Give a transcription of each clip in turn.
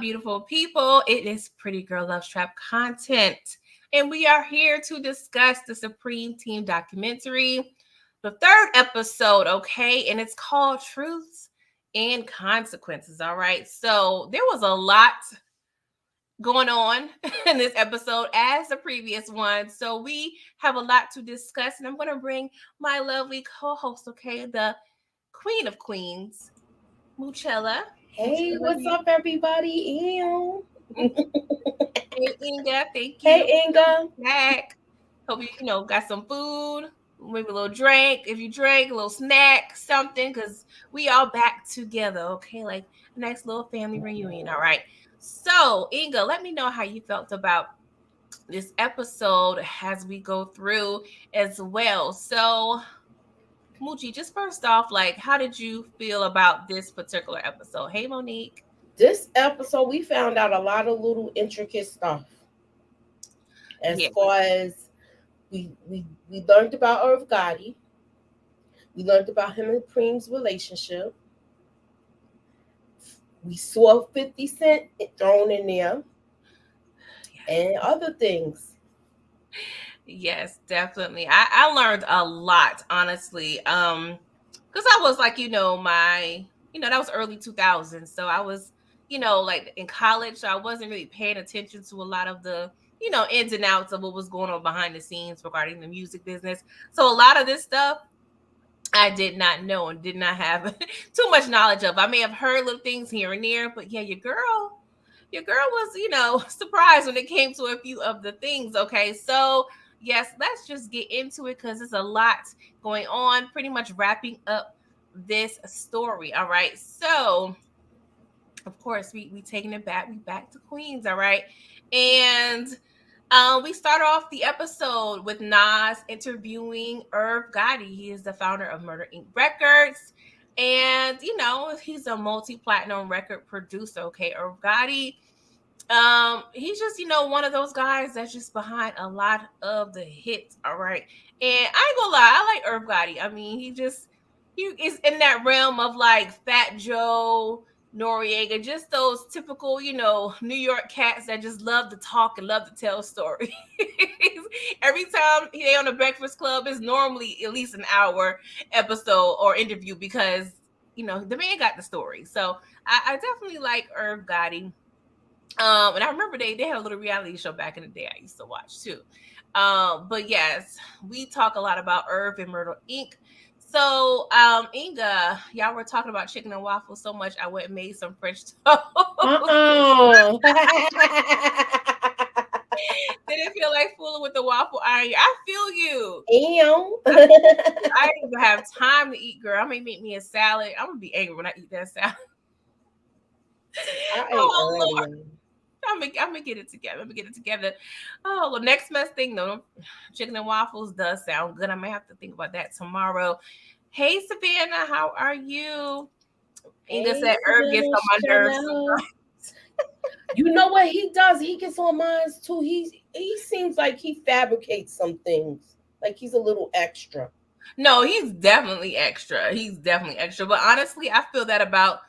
beautiful people? It is Pretty Girl Loves Trap content. And we are here to discuss the Supreme Team documentary, the third episode, okay? And it's called Truths and Consequences, all right? So there was a lot going on in this episode as the previous one. So we have a lot to discuss, and I'm going to bring my lovely co-host, okay? The Queen of Queens, Moochilla. Hey, what's up, everybody? Ew. Hey, Inga, thank you. Hey, Inga. Back. Hope you got some food, maybe a little drink. If you drink, a little snack, something, because we all back together, okay? Like a nice little family reunion, all right? So, Inga, let me know how you felt about this episode as we go through as well. So, Moochie, just first off, like, how did you feel about this particular episode? Hey, Monique. This episode, we found out a lot of little intricate stuff. As far as we learned about Irv Gotti. We learned about him and Supreme's relationship. We saw 50 Cent thrown in there. And other things. Yes, definitely. I learned a lot, honestly. Because I was like, that was early 2000s. So I was, like in college. So I wasn't really paying attention to a lot of the, ins and outs of what was going on behind the scenes regarding the music business. So a lot of this stuff I did not know and did not have too much knowledge of. I may have heard little things here and there, but yeah, your girl was, surprised when it came to a few of the things. Okay, so yes, let's just get into it because there's a lot going on. Pretty much wrapping up this story. All right, so of course we taking it back. We back to Queens. All right, and we start off the episode with Nas interviewing Irv Gotti. He is the founder of Murder Inc. Records. And, he's a multi-platinum record producer. Okay, Irv Gotti. He's just, one of those guys that's just behind a lot of the hits. All right. And I ain't gonna lie, I like Irv Gotti. I mean, he is in that realm of like Fat Joe, Noriega, just those typical, New York cats that just love to talk and love to tell stories. Every time they on the Breakfast Club, is normally at least an hour episode or interview because, the man got the story. So I definitely like Irv Gotti. And I remember they had a little reality show back in the day I used to watch too. But yes, we talk a lot about Irv and Murder Inc. So, Inga, y'all were talking about chicken and waffles so much, I went and made some French toast. Didn't feel like fooling with the waffle iron. I feel you. I didn't even have time to eat, girl. I may make me a salad. I'm gonna be angry when I eat that salad. Lord. I'm gonna get it together. Oh, well, next best thing though, chicken and waffles does sound good. I may have to think about that tomorrow. Hey, Savannah, how are you? Inga said Irv gets on my nerves. You know what he does? He gets on mine too. He seems like he fabricates some things. Like he's a little extra. No, he's definitely extra. But honestly, I feel that about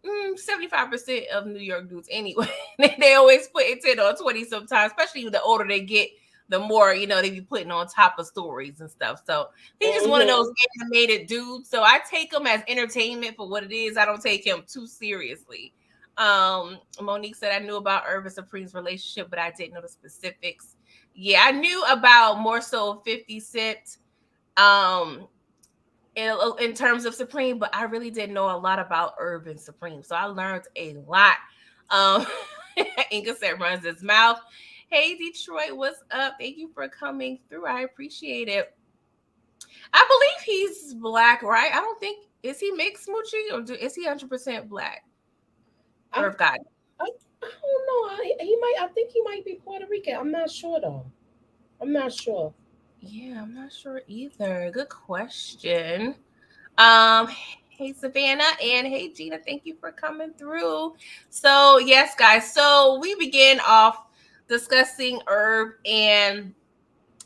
75% of New York dudes anyway. They always put 10 or 20 sometimes, especially the older they get, the more, they be putting on top of stories and stuff. So he's just one of those animated dudes. So I take him as entertainment for what it is. I don't take him too seriously. Monique said I knew about Irv and Supreme's relationship, but I didn't know the specifics. Yeah, I knew about more so 50 Cent. In terms of Supreme, but I really didn't know a lot about Irv and Supreme. So I learned a lot. Inga said runs his mouth. Hey, Detroit, what's up? Thank you for coming through. I appreciate it. I believe he's black, right? I don't think, is he mixed, Moochie, or is he 100% black? Irv Gotti. I don't know. I think he might be Puerto Rican. I'm not sure, though. I'm not sure. Yeah, I'm not sure either. Good question. Hey Savannah and hey Gina, thank you for coming through. So yes, guys. So we begin off discussing Irv and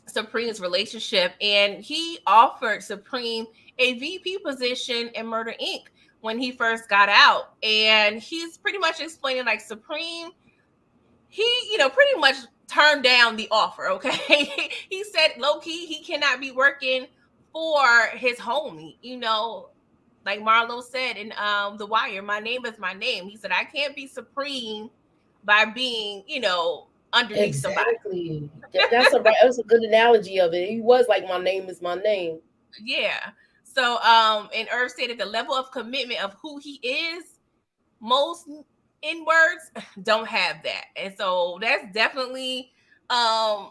Supreme's relationship, and he offered Supreme a VP position in Murder Inc., when he first got out, and he's pretty much explaining like Supreme, he, pretty much turned down the offer. Okay, he said low key he cannot be working for his homie. Like Marlo said in The Wire, my name is my name. He said I can't be Supreme by being, underneath somebody. Exactly. That's a good analogy of it. He was like, "My name is my name." Yeah. So, and Irv stated the level of commitment of who he is, most in words don't have that. And so that's definitely um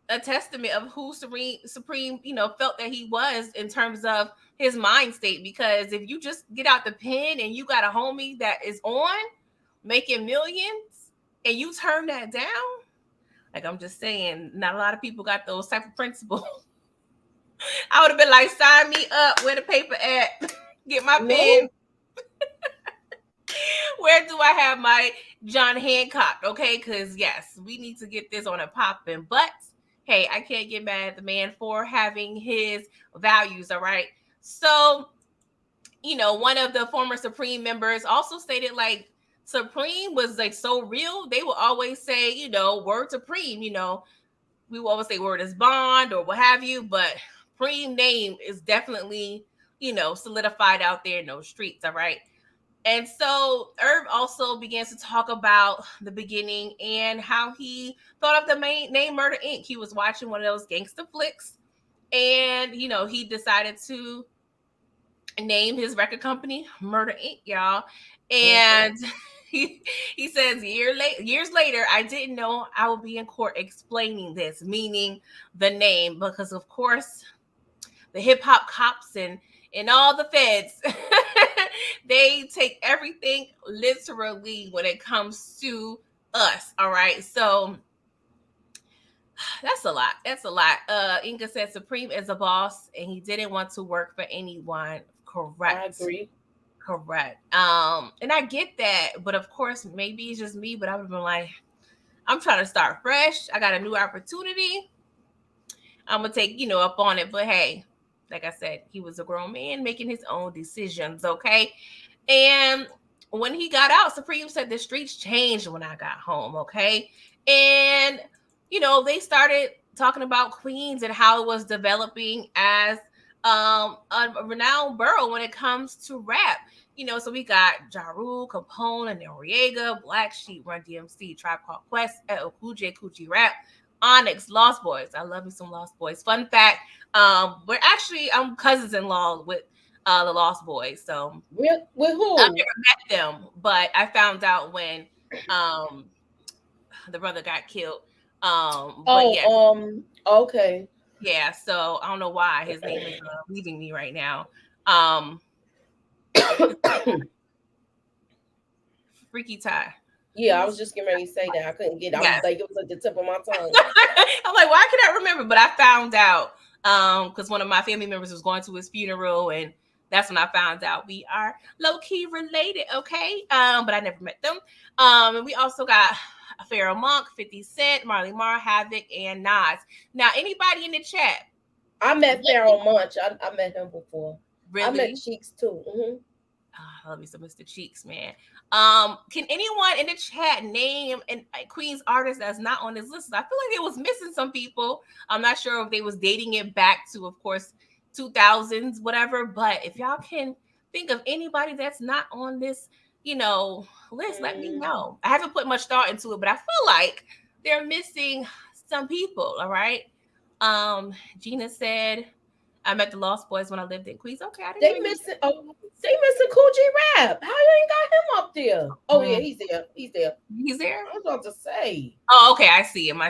a testament of who Supreme, felt that he was in terms of his mind state. Because if you just get out the pen and you got a homie that is on making millions and you turn that down, like I'm just saying, not a lot of people got those type of principles. I would have been like, sign me up. Where the paper at? Get my pen. No. Where do I have my John Hancock? Okay, because yes, we need to get this on a popping. But hey, I can't get mad at the man for having his values. All right. So, one of the former Supreme members also stated like Supreme was like so real. They will always say, word Supreme. We will always say word is bond or what have you, but Supreme name is definitely, solidified out there in those streets. All right. And so Irv also begins to talk about the beginning and how he thought of the main name Murder Inc. He was watching one of those gangster flicks, and he decided to name his record company Murder Inc. Y'all, and he says years later, I didn't know I would be in court explaining this, meaning the name, because of course the hip hop cops and all the feds, they take everything literally when it comes to us. All right. So that's a lot. That's a lot. Inga said Supreme is a boss and he didn't want to work for anyone. Correct. I agree. Correct. And I get that, but of course, maybe it's just me, but I would have been like, I'm trying to start fresh. I got a new opportunity. I'm gonna take, up on it. But hey, like I said, he was a grown man making his own decisions, okay? And when he got out, Supreme said the streets changed when I got home, okay? And they started talking about Queens and how it was developing as a renowned borough when it comes to rap. So we got Ja Rule, Capone, and Noriega, Black Sheep, Run DMC, Tribe Called Quest, Cool J, Coochie Rap, Onyx, Lost Boys. I love me some Lost Boys. Fun fact, I'm cousins-in-law with the Lost Boys. So With who? I've never met them, but I found out when the brother got killed. But yeah, Okay. yeah. So I don't know why his name is leaving me right now. Um, Freaky Ty. Yeah, I was just getting ready to say that. I couldn't get it. I was Yes. like, it was at the tip of my tongue. I'm like, why can I remember? But I found out because one of my family members was going to his funeral, and that's when I found out we are low key related. Okay, but I never met them. And we also got Pharaoh Monk, 50 Cent, Marley Marl, Havoc, and Nas. Now, anybody in the chat? I met Pharaoh Munch. I met him before. Really? I met Cheeks too. Mm-hmm. I love me some Mr. Cheeks, man. Can anyone in the chat name a Queen's artist that's not on this list? I feel like it was missing some people. I'm not sure if they was dating it back to, of course, 2000s, whatever. But if y'all can think of anybody that's not on this, list, let me know. I haven't put much thought into it, but I feel like they're missing some people. All right. Gina said, I met the Lost Boys when I lived in Queens. Okay, I didn't They missing. Oh, they missing Coogee Rap. How you ain't got him up there? Oh yeah, he's there. He's there. He's there. I was about to say. Oh, okay. I see him.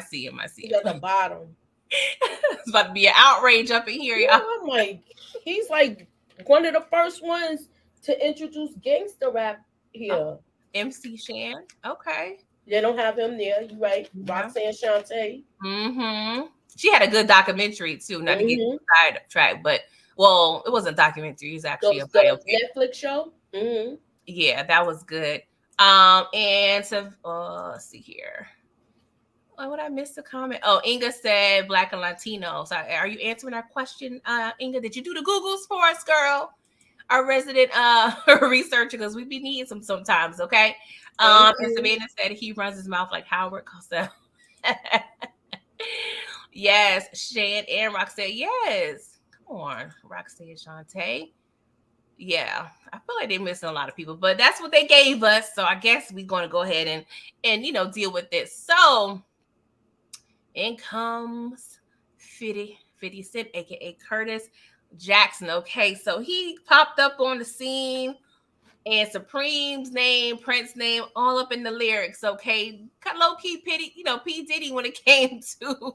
He's at the bottom. It's about to be an outrage up in here, y'all. I'm like, he's like one of the first ones to introduce gangster rap here. MC Shan. Okay. They don't have him there. You right. Roxanne Shante. Mm-hmm. She had a good documentary too. Not to get sidetracked, but well, it wasn't a documentary. It's actually a biopic. Netflix show. Mm-hmm. Yeah, that was good. And so let's see here. Oh, would I miss a comment? Oh, Inga said Black and Latino. So are you answering our question, Inga? Did you do the Googles for us, girl? our resident researcher, because we be needing some sometimes, okay? Thank And you. Savannah said he runs his mouth like Howard Cosell. Yes, Shan and Roxanne. Yes. Come on, Roxanne Shantae. Yeah, I feel like they're missing a lot of people, but that's what they gave us. So I guess we're gonna go ahead and deal with this. So in comes 50 Cent, aka Curtis Jackson. Okay, so he popped up on the scene, and Supreme's name, Prince's name, all up in the lyrics. Okay, low key pity, P Diddy when it came to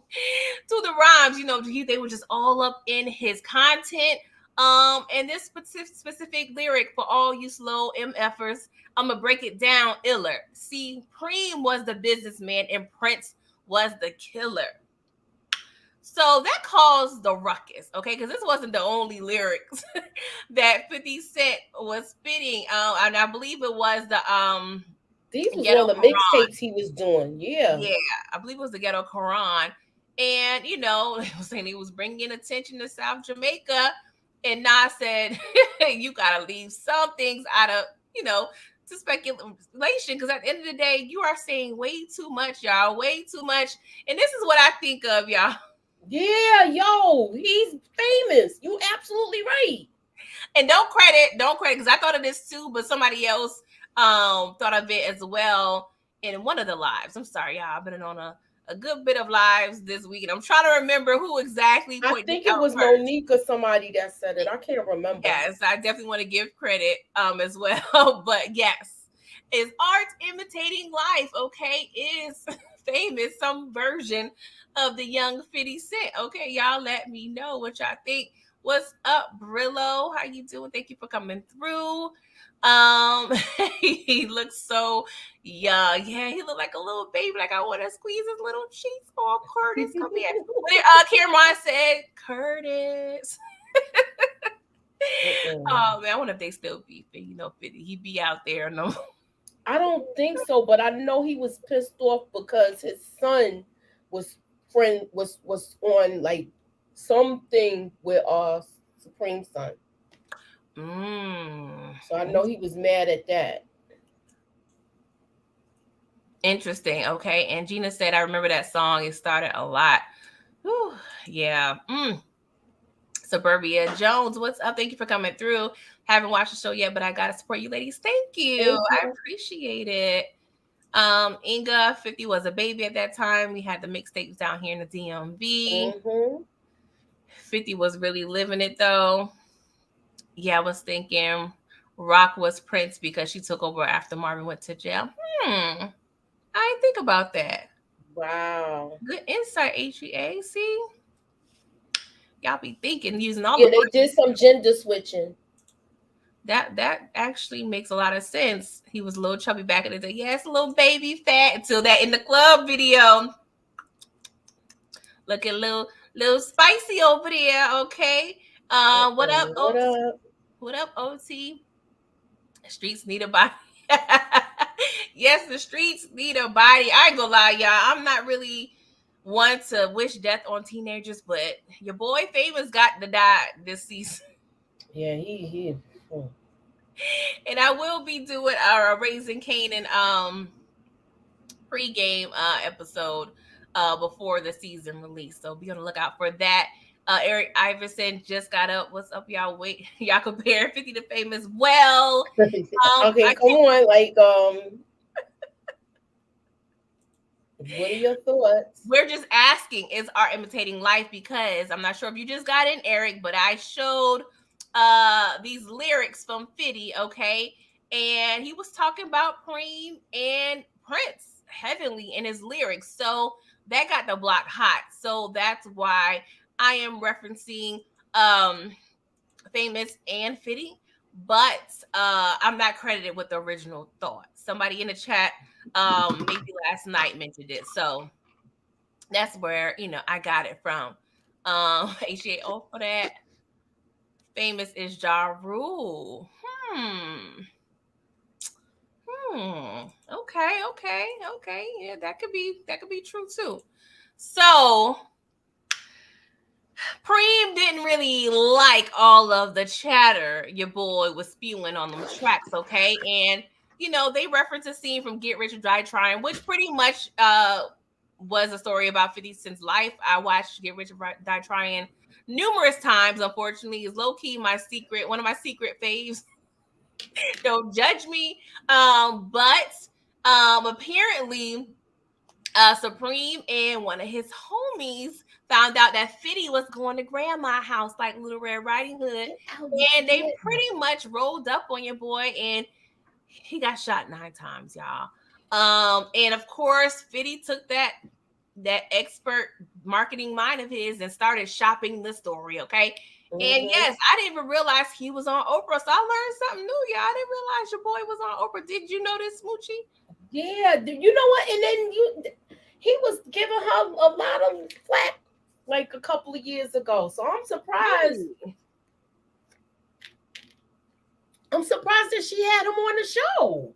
the rhymes. They were just all up in his content. And this specific lyric for all you slow MFers, I'm gonna break it down iller. See, Preem was the businessman and Prince was the killer. So that caused the ruckus, okay? Because this wasn't the only lyrics that 50 Cent was spitting. And I believe it was the These was Ghetto all the Quran. mixtapes he was doing. Yeah. Yeah, I believe it was the Ghetto Quran. And, they were saying he was bringing attention to South Jamaica. And Nas said, you got to leave some things out of, to speculation. Because at the end of the day, you are saying way too much, y'all. Way too much. And this is what I think of, y'all. Yeah, yo, he's famous. You absolutely right. And don't credit, because I thought of this too, but somebody else thought of it as well in one of the lives. I'm sorry, y'all. I've been on a good bit of lives this week, and I'm trying to remember who exactly I pointed think it it out was first. Monique or somebody that said it. I can't remember. Yes, I definitely want to give credit as well. But yes, is art imitating life? Okay, is famous some version of the young 50 Cent? Okay, y'all, let me know what y'all think. What's up, Brillo? How you doing? Thank you for coming through. Um, he looks so young. Yeah, he looked like a little baby. Like I want to squeeze his little cheeks. Oh, Curtis, come here. Cameron said, Curtis. Oh man, I wonder if they still beefing. 50. He be out there. No. I don't think so, but I know he was pissed off because his son was was on like something with Supreme son. Mm. So I know he was mad at that. Interesting. Okay. And Gina said, I remember that song. It started a lot. Whew. Yeah. Suburbia Jones, what's up? Thank you for coming through. Haven't watched the show yet, but I gotta support you, ladies. Thank you. Thank I you. appreciate it. Inga 50 was a baby at that time. We had the mixtapes down here in the DMV. Mm-hmm. 50 was really living it though. Yeah, I was thinking Rock was Prince because she took over after Marvin went to jail. I didn't think about that. Wow. Good insight, HEA. See, y'all be thinking using all Yeah, the they words. did some gender switching. That actually makes a lot of sense. He was a little chubby back in the day. Yes, a little baby fat until that in the club video. Looking a little spicy over there. Okay. What up, What OT? up? What up, OT? Streets need a body. Yes, the streets need a body. I ain't gonna lie, y'all. I'm not really one to wish death on teenagers, but your boy Famous got to die this season. Yeah, he. Hmm. And I will be doing our Raising Canaan pregame episode before the season release. So be on the lookout for that. Eric Iverson just got up. What's up, y'all? Wait, y'all compare 50 to Famous. Well, Okay, I come on. Like, what are your thoughts? we're just asking, is art imitating life? Because I'm not sure if you just got in, Eric, but I showed these lyrics from 50, okay? And he was talking about Preem and Prince heavily in his lyrics. So that got the block hot. So that's why I am referencing Famous and 50, but I'm not credited with the original thought. Somebody in the chat maybe last night mentioned it. So that's where I got it from. HAO for that. Famous is Ja Rule. Okay. Yeah, that could be true too. So Preem didn't really like all of the chatter your boy was spewing on them tracks, okay? And they reference a scene from Get Rich or Die Trying, which pretty much was a story about 50 Cent's life. I watched Get Rich or Die Trying numerous times. Unfortunately, is low key one of my secret faves. Don't judge me. But apparently Supreme and one of his homies found out that 50 was going to grandma's house like Little Red Riding Hood. And they pretty much rolled up on your boy and he got shot 9 times, y'all. And of course, 50 took that expert marketing mind of his and started shopping the story, okay? And yes, I didn't even realize he was on Oprah. So I learned something new, y'all. I didn't realize your boy was on Oprah. Did you know this, Smoochie? Yeah, you know what? And then he was giving her a lot of flack like a couple of years ago. So I'm surprised. Really? I'm surprised that she had him on the show.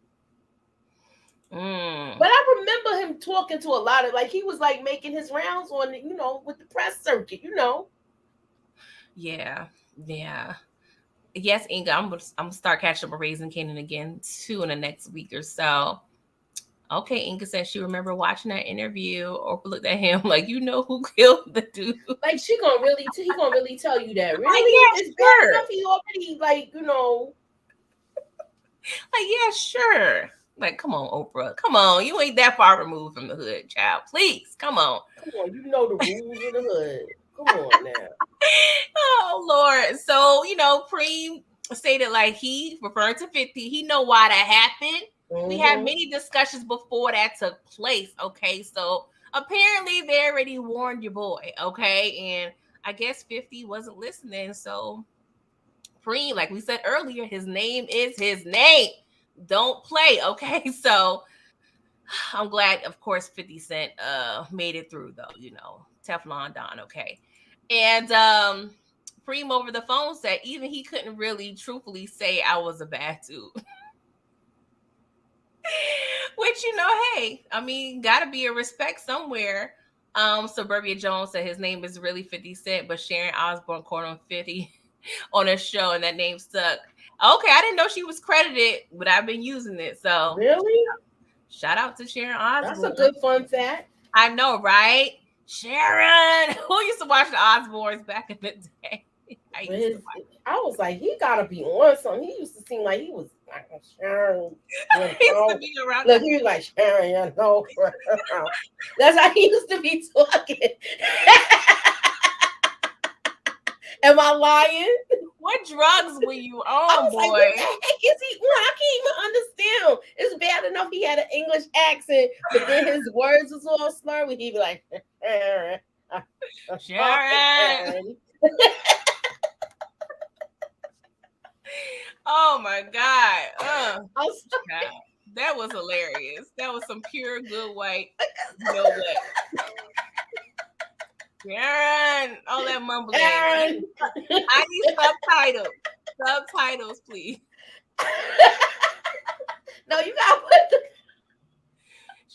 But I remember him talking to a lot of, like, he was like making his rounds on, with the press circuit, Yeah. Yes, Inga, I'm gonna start catching up with Raising Kanan again too in the next week or so. Okay, Inga said she remember watching that interview. Or looked at him like, who killed the dude? Like he gonna really tell you that. Really? It's bad enough he already Like, yeah, sure. Like, come on, Oprah. Come on. You ain't that far removed from the hood, child. Please, come on. Come on, you know the rules of the hood. Come on now. Oh, Lord. So, Preem stated like he, referring to 50, he know why that happened. Mm-hmm. We had many discussions before that took place, okay? So, apparently they already warned your boy, okay? And I guess 50 wasn't listening, so Preem, like we said earlier, his name is his name. Don't play, okay? So I'm glad, of course, 50 Cent made it through, though, Teflon Don, okay? And Preem over the phone said even he couldn't really truthfully say I was a bad dude. Which, hey, I mean, gotta be a respect somewhere. Suburbia Jones said his name is really 50 Cent, but Sharon Osbourne called him 50 on a show, and that name stuck. Okay, I didn't know she was credited, but I've been using it. So really, shout out to Sharon Osbourne. That's a good fun fact. I know, right? Sharon, who used to watch the Osbournes back in the day? I was like, he gotta be on something. He used to seem like he was like Sharon. He used to be around. Look, he was like Sharon, That's how he used to be talking. Am I lying? What drugs were you on, boy? Like, what the heck is he on? I can't even understand. It's bad enough he had an English accent, but then his words was all slurred. He'd be like, Sharon. Oh my God. That was hilarious. That was some pure good white. Sharon, all that mumbling. I need subtitles. Subtitles, please. No, you gotta put the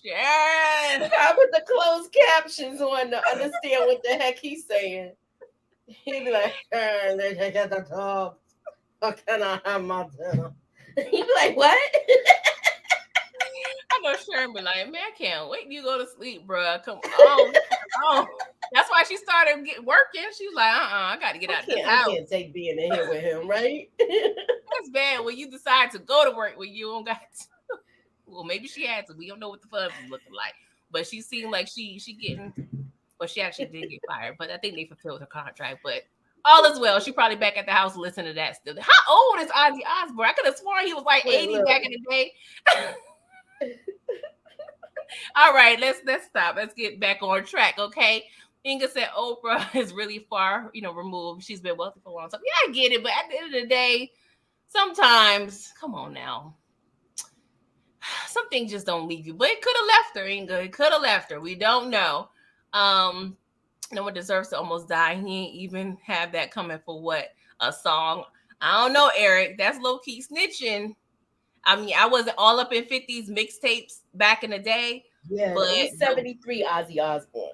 Sharon. You gotta put the closed captions on to understand what the heck he's saying. He'd be like, Sharon, they get the talk. How can I have my dinner? He'd be like, what? I know Sharon be like, man, I can't wait till you go to sleep, bro. Come on. That's why she started working. She was like, I got to get out of this house. I can't take being in here with him, right? That's bad when you decide to go to work when you don't got to. Well, maybe she had to. We don't know what the funds was looking like. But she seemed like she getting, well, she actually did get fired. But I think they fulfilled her contract. But all is well. She probably back at the house listening to that still. How old is Ozzy Osbourne? I could have sworn he was like 80 back in the day. All right, let's stop. Let's get back on track, okay? Inga said Oprah is really far, removed. She's been wealthy for a long time. Yeah, I get it, but at the end of the day, sometimes, come on now, some things just don't leave you. But it could have left her, Inga. It could have left her. We don't know. No one deserves to almost die. He ain't even have that coming for what? A song? I don't know, Eric. That's low key snitching. I mean, I wasn't all up in 50s mixtapes back in the day. Yeah, but he's 73, Ozzy Osbourne.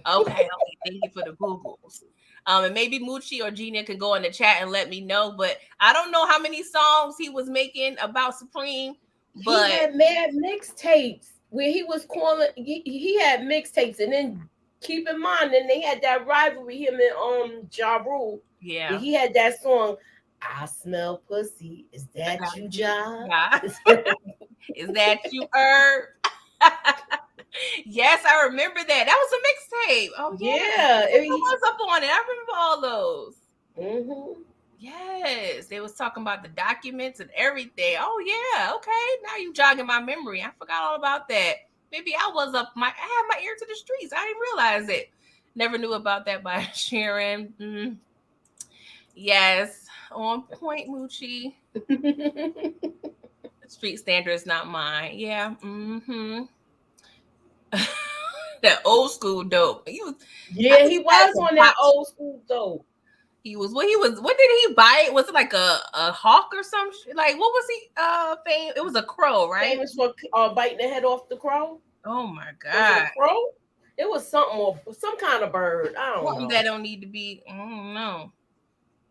Okay. Thank you for the Googles. And maybe Moochie or Gina can go in the chat and let me know. But I don't know how many songs he was making about Supreme. He But had mad mixtapes where he was calling. He had mixtapes, and then keep in mind, then they had that rivalry him and Ja Rule. yeah, He had that song. I smell pussy. Is that you, Ja? Yeah. Is that you, Irv? Yes, I remember that. That was a mixtape. Oh yeah, Yeah. I was up on it. I remember all those. Mm-hmm. Yes, they was talking about the documents and everything. Oh yeah, okay. Now you jogging my memory. I forgot all about that. Maybe I was up. I had my ear to the streets. I didn't realize it. Never knew about that by Sharon. Yes, on point, Moochie. Street standards, not mine. Yeah. That old school dope. He was. I Yeah, think he he had was some on that pop. old school dope. He was. What he was. What did he buy? Was it like a hawk or some shit? Like what was he? Fame. It was a crow, right? Famous for biting the head off the crow. Oh my Was it a god. crow? It was something or some kind of bird. I don't Something know. that don't need to be. I don't know.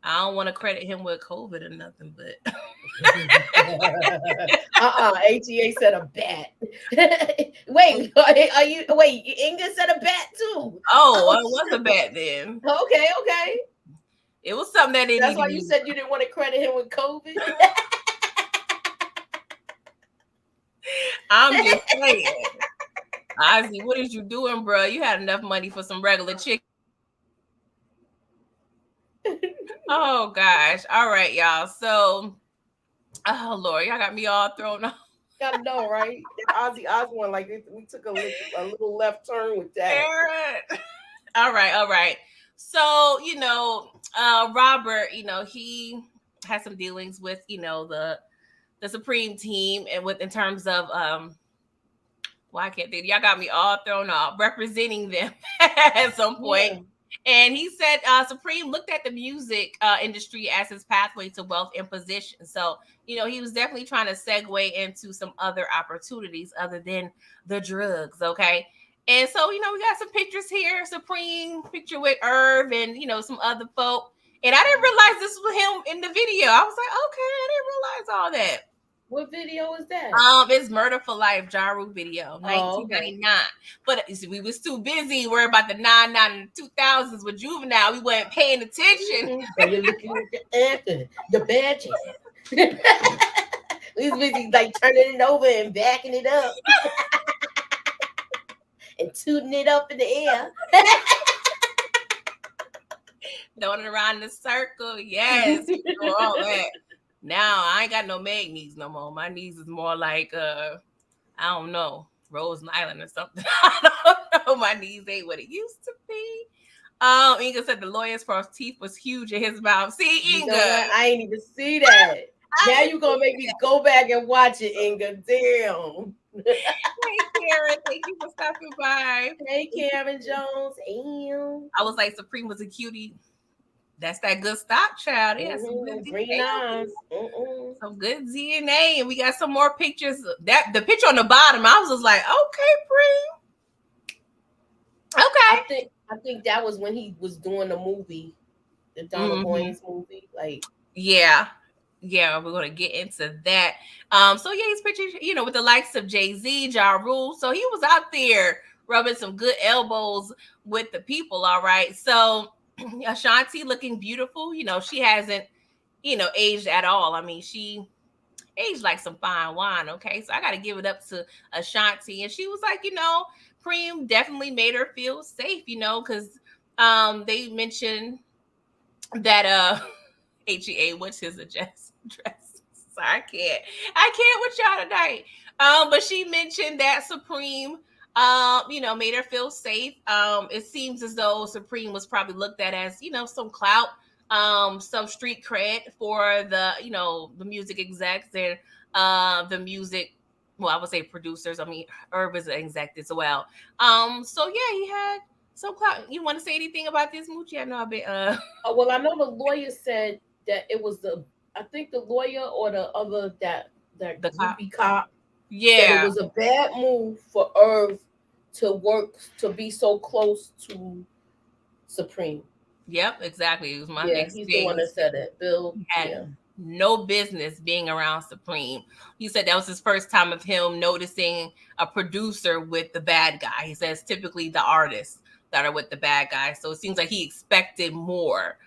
I don't want to credit him with COVID or nothing, but ATA said a bat. Wait, are you? Wait, Inga said a bat too. oh, Oh, it was a bad then. okay. It was something that didn't That's need to why you be. said you didn't want to credit him with COVID. I'm just saying. Ozzy, what is you doing, bro? You had enough money for some regular chicken. Oh gosh. All right, y'all. So, oh Lord, y'all got me all thrown off. Gotta know, right? Ozzy Osbourne, like we took a little left turn with that. All right. So, Robert, he has some dealings with, the Supreme team and with in terms of well, I can't think. Y'all got me all thrown off representing them at some point. Yeah. And he said Supreme looked at the music industry as his pathway to wealth and position. So, he was definitely trying to segue into some other opportunities other than the drugs. Okay. And so, we got some pictures here. Supreme picture with Irv and, some other folk. And I didn't realize this was him in the video. I was like, okay, I didn't realize all that. What video is that? It's Murder for Life, Ja Rule video, Oh, okay. 1999. But we was too busy worried about the 99 and 2000s with Juvenile. We weren't paying attention. So you're looking at the anchor, the badges. We was busy like turning it over and backing it up and tooting it up in the air. Throwing it around the circle. Yes. All that. Now I ain't got no mag knees no more. My knees is more like I don't know, Rose Island or something. I don't know. My knees ain't what it used to be. Inga said the lawyer's false teeth was huge in his mouth. See, Inga. I ain't even see that. Now you gonna make me go back and watch it, Inga. Damn. Hey Karen, thank you for stopping by. Hey Karen Jones. Ew. I was like, Supreme was a cutie. That's that good stock, child. Yeah, some good green eyes. Some good DNA, and we got some more pictures. That the picture on the bottom, I was just like, okay, Preem. Okay. I think that was when he was doing the movie, the Donald Boyens movie. Like, yeah, we're gonna get into that. So yeah, he's pictured, with the likes of Jay-Z, Ja Rule. So he was out there rubbing some good elbows with the people. All right, so. Ashanti looking beautiful. She hasn't, aged at all. I mean, she aged like some fine wine. Okay. So I got to give it up to Ashanti. And she was like, Preem definitely made her feel safe, because they mentioned that HEA, what's his dress? Sorry, I can't with y'all tonight. But she mentioned that Supreme made her feel safe. It seems as though Supreme was probably looked at as, some clout, some street cred for the, the music execs and the music, well, I would say producers. I mean, Irv is an exec as well. So yeah, he had some clout. You want to say anything about this, Moochie? I know I've been well, I know the lawyer said that it was I think the lawyer or the other that the cop. Yeah, it was a bad move for Irv to work to be so close to Supreme. Yep, exactly. It was my Yeah, next he's the thing. one that said it. Bill. He had Yeah. no business being around Supreme. He said that was his first time of him noticing a producer with the bad guy. He says typically the artists that are with the bad guy. So it seems like he expected more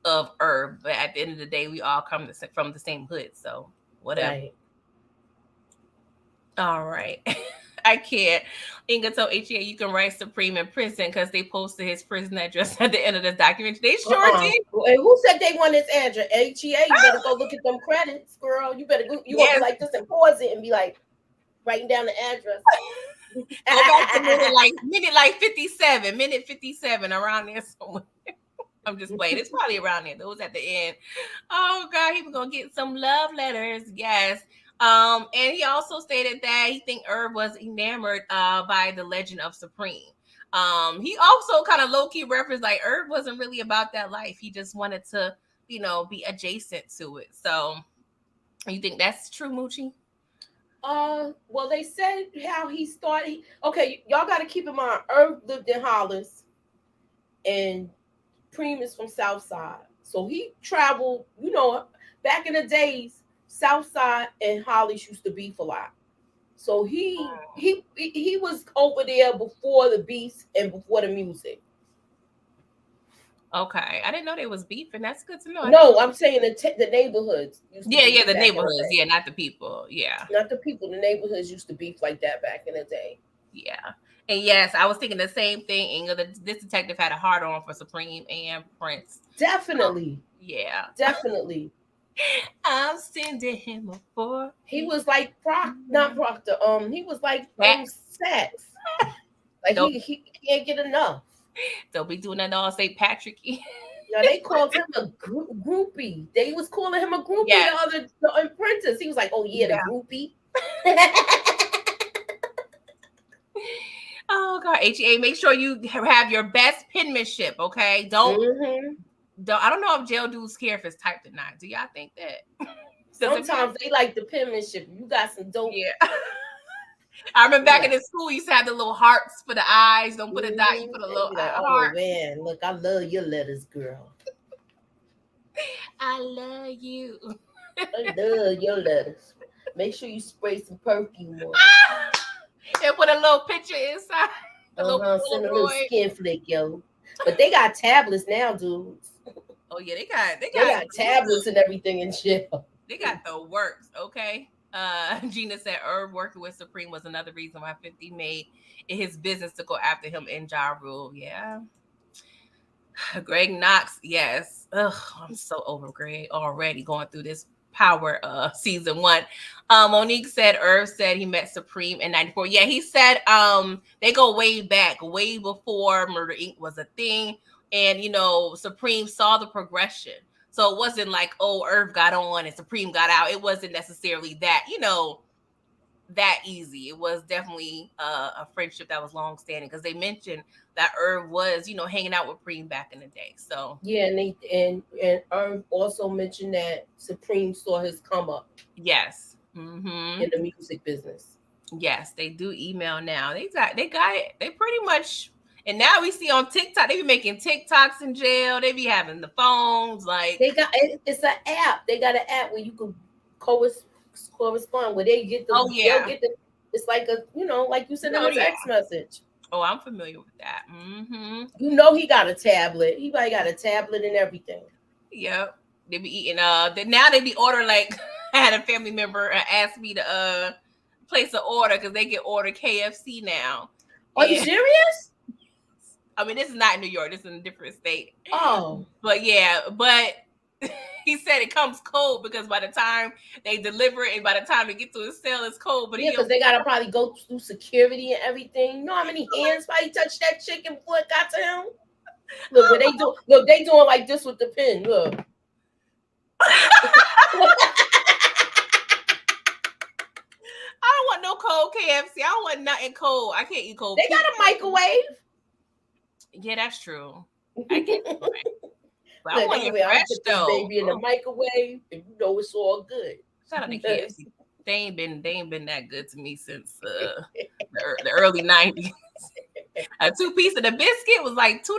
of Irv, but at the end of the day, we all come from the same hood. So whatever. Right. All right. I can't. Inga told HEA you can write Supreme in prison because they posted his prison address at the end of the document. They sure did. And who said they want his address? HEA, you better go look at them credits, girl. You better go. You gonna be like this and pause it and be like writing down the address. Go back to minute 57, around there somewhere. I'm just playing. It's probably around there. Those at the end. Oh God, he was gonna get some love letters. Yes. And he also stated that he think Irv was enamored by the legend of Supreme. He also kind of low-key referenced like Irv wasn't really about that life. He just wanted to, be adjacent to it. So you think that's true, Moochie? Well, they said how he started. Okay, y'all got to keep in mind, Irv lived in Hollis, and Preem is from Southside, so he traveled. Back in the days, Southside and Hollis used to beef a lot. So he was over there before the beats and before the music. Okay, I didn't know there was beef, and that's good to know. No, I'm saying the neighborhoods. Yeah, the neighborhoods. Yeah, not the people. Yeah, not the people. The neighborhoods used to beef like that back in the day. Yeah, and yes, I was thinking the same thing. Inga, this detective had a hard on for Supreme and Prince. Definitely. Yeah, definitely. I'm sending him a four. He was like not Proctor. He was like Sacks. Like he can't get enough. Don't be doing that all St. Patrick. Yeah, they called him a groupie. They was calling him a groupie. Yes. The apprentice. He was like, "Oh yeah, the groupie." Oh God, HEA, make sure you have your best penmanship. Okay, don't. I don't know if jail dudes care if it's typed or not. Do y'all think that? Sometimes they like the penmanship. You got some dope. Yeah. I remember back in the school, you used to have the little hearts for the eyes. Don't put a dot, you put a little heart. Oh man, look, I love your letters, girl. I love you. I love your letters. Make sure you spray some perfume on it. And put a little picture inside. Send a little skin flick, yo. But they got tablets now, dudes. Oh yeah, they got tablets and everything in jail. They got the works, okay. Gina said Irv working with Supreme was another reason why 50 made it his business to go after him in Ja Rule. Yeah. Greg Knox, yes. Ugh, I'm so over Greg already going through this Power season 1. Monique said Irv said he met Supreme in 94. Yeah, he said they go way back, way before Murder Inc. was a thing. And Supreme saw the progression. So it wasn't like, oh, Irv got on and Supreme got out. It wasn't necessarily that, that easy. It was definitely a friendship that was long-standing because they mentioned that Irv was, hanging out with Supreme back in the day. So yeah, and Irv also mentioned that Supreme saw his come up. Yes, in the music business. Yes, they do email now. They got it. They pretty much. And now we see on TikTok, they be making TikToks in jail. They be having the phones like it's an app. They got an app where you can correspond where they get the it's like a like you send them a text message. Oh, I'm familiar with that. He got a tablet. He probably got a tablet and everything. Yep. They be eating now they be ordering like I had a family member ask me to place an order because they can order KFC now. Are you serious? I mean, this is not in New York. This is in a different state. Oh. But he said it comes cold because by the time they deliver it and by the time it gets to his cell, it's cold. But because they got to probably go through security and everything. You know how many hands probably touched that chicken before it got to him? Look, they doing like this with the pen. Look. I don't want no cold KFC. I don't want nothing cold. I can't eat cold. They got a microwave. Yeah, that's true. I get it. But I want it fresh though. Baby in the microwave, and it's all good. Shout out to KFC. They ain't been that good to me since the early 90s. A 2-piece of the biscuit was like $2.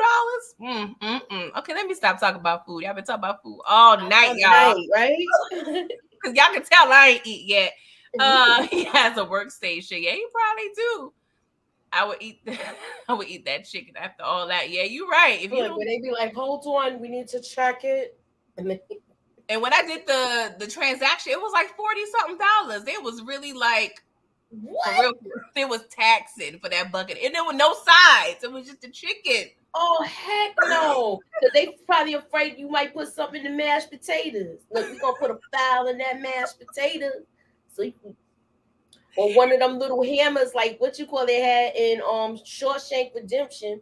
Okay, let me stop talking about food. Y'all been talking about food all night, All y'all. night, right? Because y'all can tell I ain't eat yet. He has a workstation. Yeah, he probably do. I would eat. I would eat that chicken after all that. Yeah, you're right. If you Like don't, when they be like, "Hold on, we need to check it," and then, and when I did the transaction, it was like $40-something. It was really like for what? real. It was taxing for that bucket, and there were no sides. It was just the chicken. Oh heck no! Because they probably afraid you might put something in the mashed potatoes. Look, we gonna put a file in that mashed potato, so you can, or one of them little hammers, like what you call they had in Shawshank Redemption.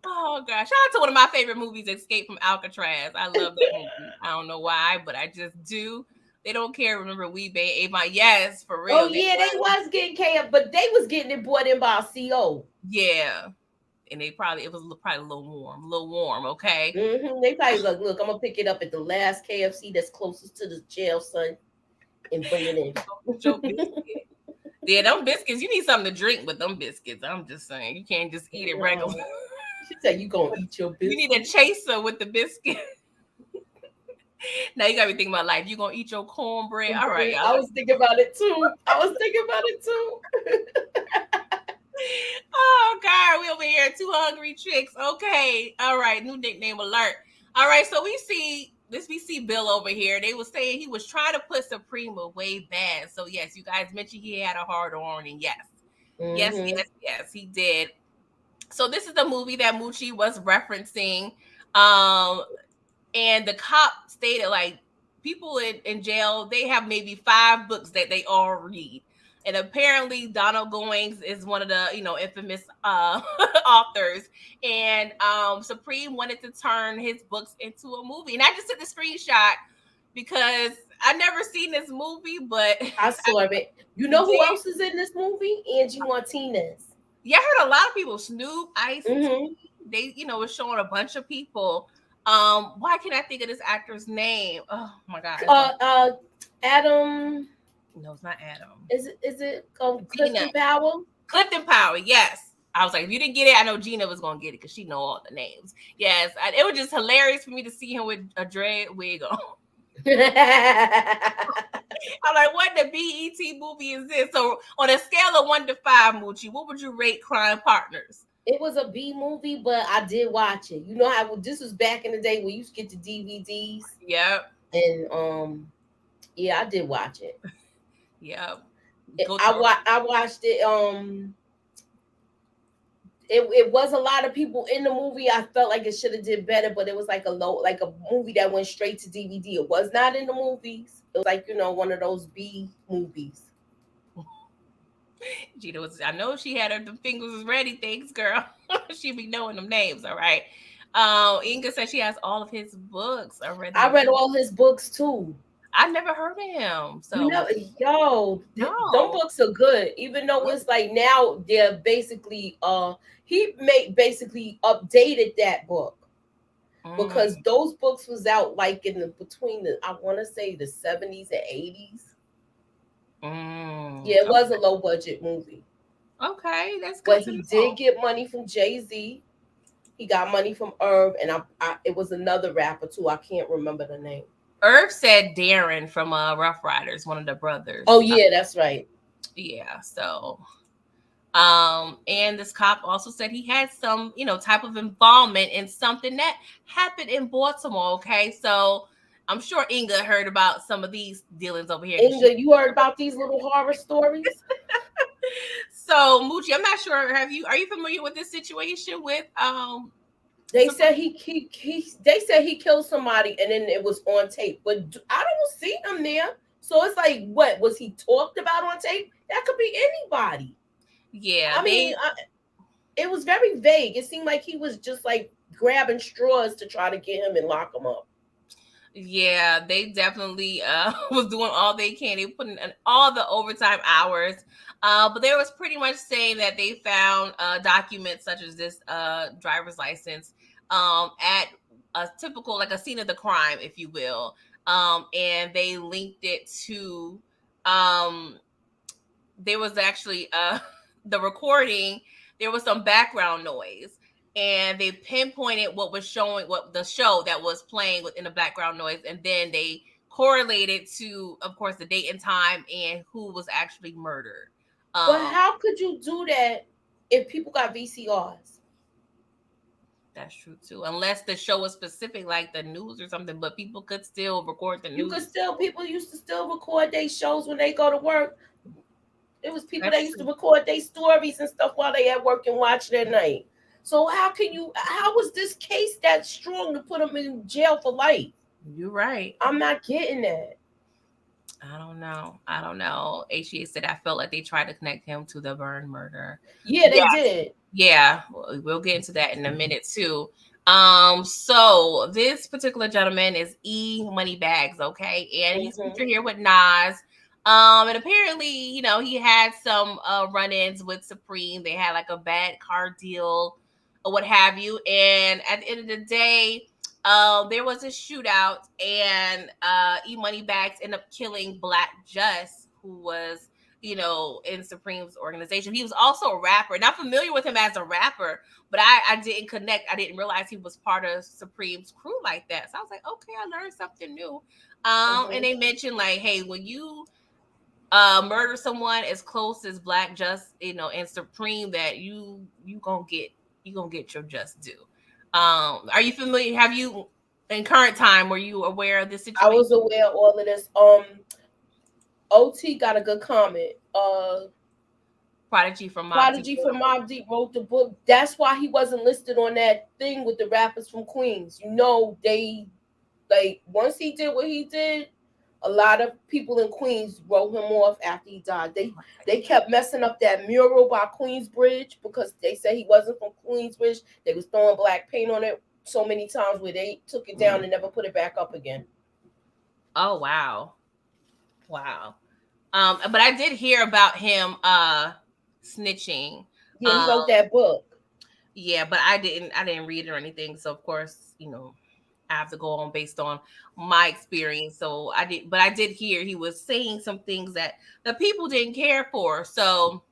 Oh gosh! Shout out to one of my favorite movies, Escape from Alcatraz. I love that movie. I don't know why, but I just do. They don't care. Remember, we Bay Avon. Yes, for Oh real. yeah, they was getting KF, but they was getting it brought in by a CO. Yeah, and it was probably a little warm. Okay. They probably like, look, I'm gonna pick it up at the last KFC that's closest to the jail, son, and bring it in. Your biscuit. Yeah, them biscuits. You need something to drink with them biscuits. I'm just saying, you can't just eat it regular. She said, "You gonna eat your biscuit? You need a chaser with the biscuit." Now you gotta be thinking about life. You gonna eat your cornbread? All right, y'all. I was thinking about it too. Oh God, we over here, two hungry chicks. Okay, all right, new nickname alert. All right, so we see Bill over here. They were saying he was trying to put Supreme away bad. So yes, you guys mentioned he had a hard on, and yes, he did. So this is the movie that Moochie was referencing. And the cop stated like people in jail, they have maybe 5 books that they all read. And apparently Donald Goings is one of the, infamous authors. And Supreme wanted to turn his books into a movie. And I just took the screenshot because I never seen this movie, but I saw it. You know who else is in this movie? Angie Martinez. Yeah, I heard a lot of people. Snoop, Ice, Mm-hmm. they, was showing a bunch of people. Why can't I think of this actor's name? Oh my god. Adam. No, it's not Adam. Is it Clifton Powell? Clifton Powell, yes. I was like, if you didn't get it, I know Gina was gonna get it because she know all the names. Yes, it was just hilarious for me to see him with a dread wig on. I'm like, what the BET movie is this? So on a scale of 1 to 5, Moochie, what would you rate Crime Partners? It was a B movie, but I did watch it. You know how this was back in the day when you used to get the DVDs. Yep. And yeah, I did watch it. Yep. I watched it. It was a lot of people in the movie. I felt like it should have did better, but it was like a movie that went straight to DVD. It was not in the movies. It was like, one of those B movies. Gina I know she had her fingers ready. Thanks, girl. She be knowing them names. All right. Inga said she has all of his books. I read all his books too. I never heard of him. So them books are good. Even though it's like now they're basically he basically updated that book because those books was out like between the I want to say the 70s and 80s. Yeah, it was a low budget movie. Okay, that's good. But he did get money from Jay-Z. He got money from Irv, and it was another rapper too. I can't remember the name. Irv said Darren from Rough Riders, one of the brothers. Oh yeah, that's right. Yeah, so and this cop also said he had some, type of involvement in something that happened in Baltimore. Okay, so I'm sure Inga heard about some of these dealings over here. Inga, you heard about these little horror stories? So Moochie, I'm not sure. Are you familiar with this situation with They said they said he killed somebody and then it was on tape, but I don't see him there. So it's like, what was he talked about on tape? That could be anybody. Yeah, I mean, it was very vague. It seemed like he was just like grabbing straws to try to get him and lock him up. Yeah, they definitely was doing all they can. They put in all the overtime hours. But they was pretty much saying that they found documents such as this driver's license at a typical, like a scene of the crime, if you will. And they linked it to there was actually the recording, there was some background noise, and they pinpointed what was showing, what the show that was playing within the background noise, and then they correlated to, of course, the date and time and who was actually murdered. But Um, how could you do that if people got VCRs? that's true too, unless the show was specific, like the news or something. But people could still record the You could news. still, people used to still record their shows when they go to work. It was people that That's used to true. record their stories and stuff while they at work and watch it at night. So how can you? How was this case that strong to put them in jail for life? You're right. I'm not getting that. I don't know. I don't know. HGA said I felt like they tried to connect him to the Burn murder. Yeah, Yeah, they did. yeah. We'll get into that in a minute too. So this particular gentleman is E Moneybags, okay, and he's Hmm. featured here with Nas. And apparently, he had some run-ins with Supreme. They had like a bad car deal or what have you. And at the end of the day, there was a shootout, and E Moneybags ended up killing Black Just, who was, in Supreme's organization. He was also a rapper. Not familiar with him as a rapper, but I didn't connect. I didn't realize he was part of Supreme's crew like that. So I was like, okay, I learned something new. And Hmm. they mentioned like, hey, when you murder someone as close as Black Just, and Supreme, that you gonna get your just due. Are you familiar? Have you, in current time, were you aware of this I situation? was aware of all of this. OT got a good comment. Prodigy from Mob Deep. Prodigy from Mob Deep wrote the book. That's why he wasn't listed on that thing with the rappers from Queens. You know, they like once he did what he did, a lot of people in Queens wrote him off after he died. They kept messing up that mural by Queensbridge because they said he wasn't from Queensbridge. They was throwing black paint on it so many times where they took it down and never put it back up again. Oh wow, wow. But I did hear about him snitching. Yeah, he Um, wrote that book. yeah, but I didn't read it or anything. So of course, I have to go on based on my experience. So I did hear he was saying some things that the people didn't care for. So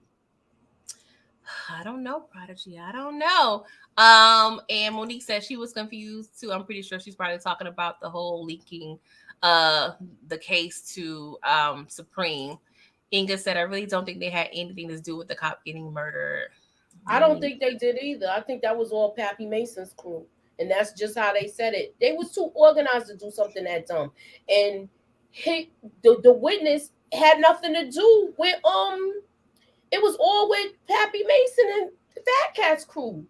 I don't know, Prodigy. I don't know. And Monique said she was confused too. I'm pretty sure she's probably talking about the whole leaking uh the case to Supreme. Inga said, I really don't think they had anything to do with the cop getting murdered. I don't think they did either. I think that was all Pappy Mason's crew. And that's just how they said it. They was too organized to do something that dumb. And the witness had nothing to do with it was all with Pappy Mason and Fat Cat's crew.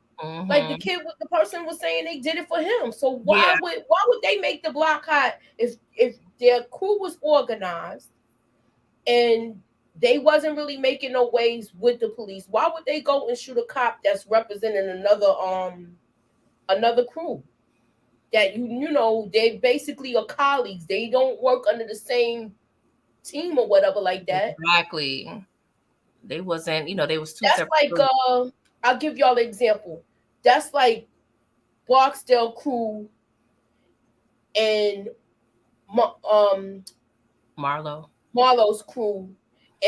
Like Mm-hmm. the person was saying they did it for him. So Yeah, why would they make the block hot if their crew was organized and they wasn't really making no waves with the police? Why would they go and shoot a cop that's representing another crew that you know they basically are colleagues? They don't work under the same team or whatever like that. exactly. They wasn't, they was two That's separate like groups. I'll give y'all an example. That's like Barksdale crew and Marlo. Marlowe's crew,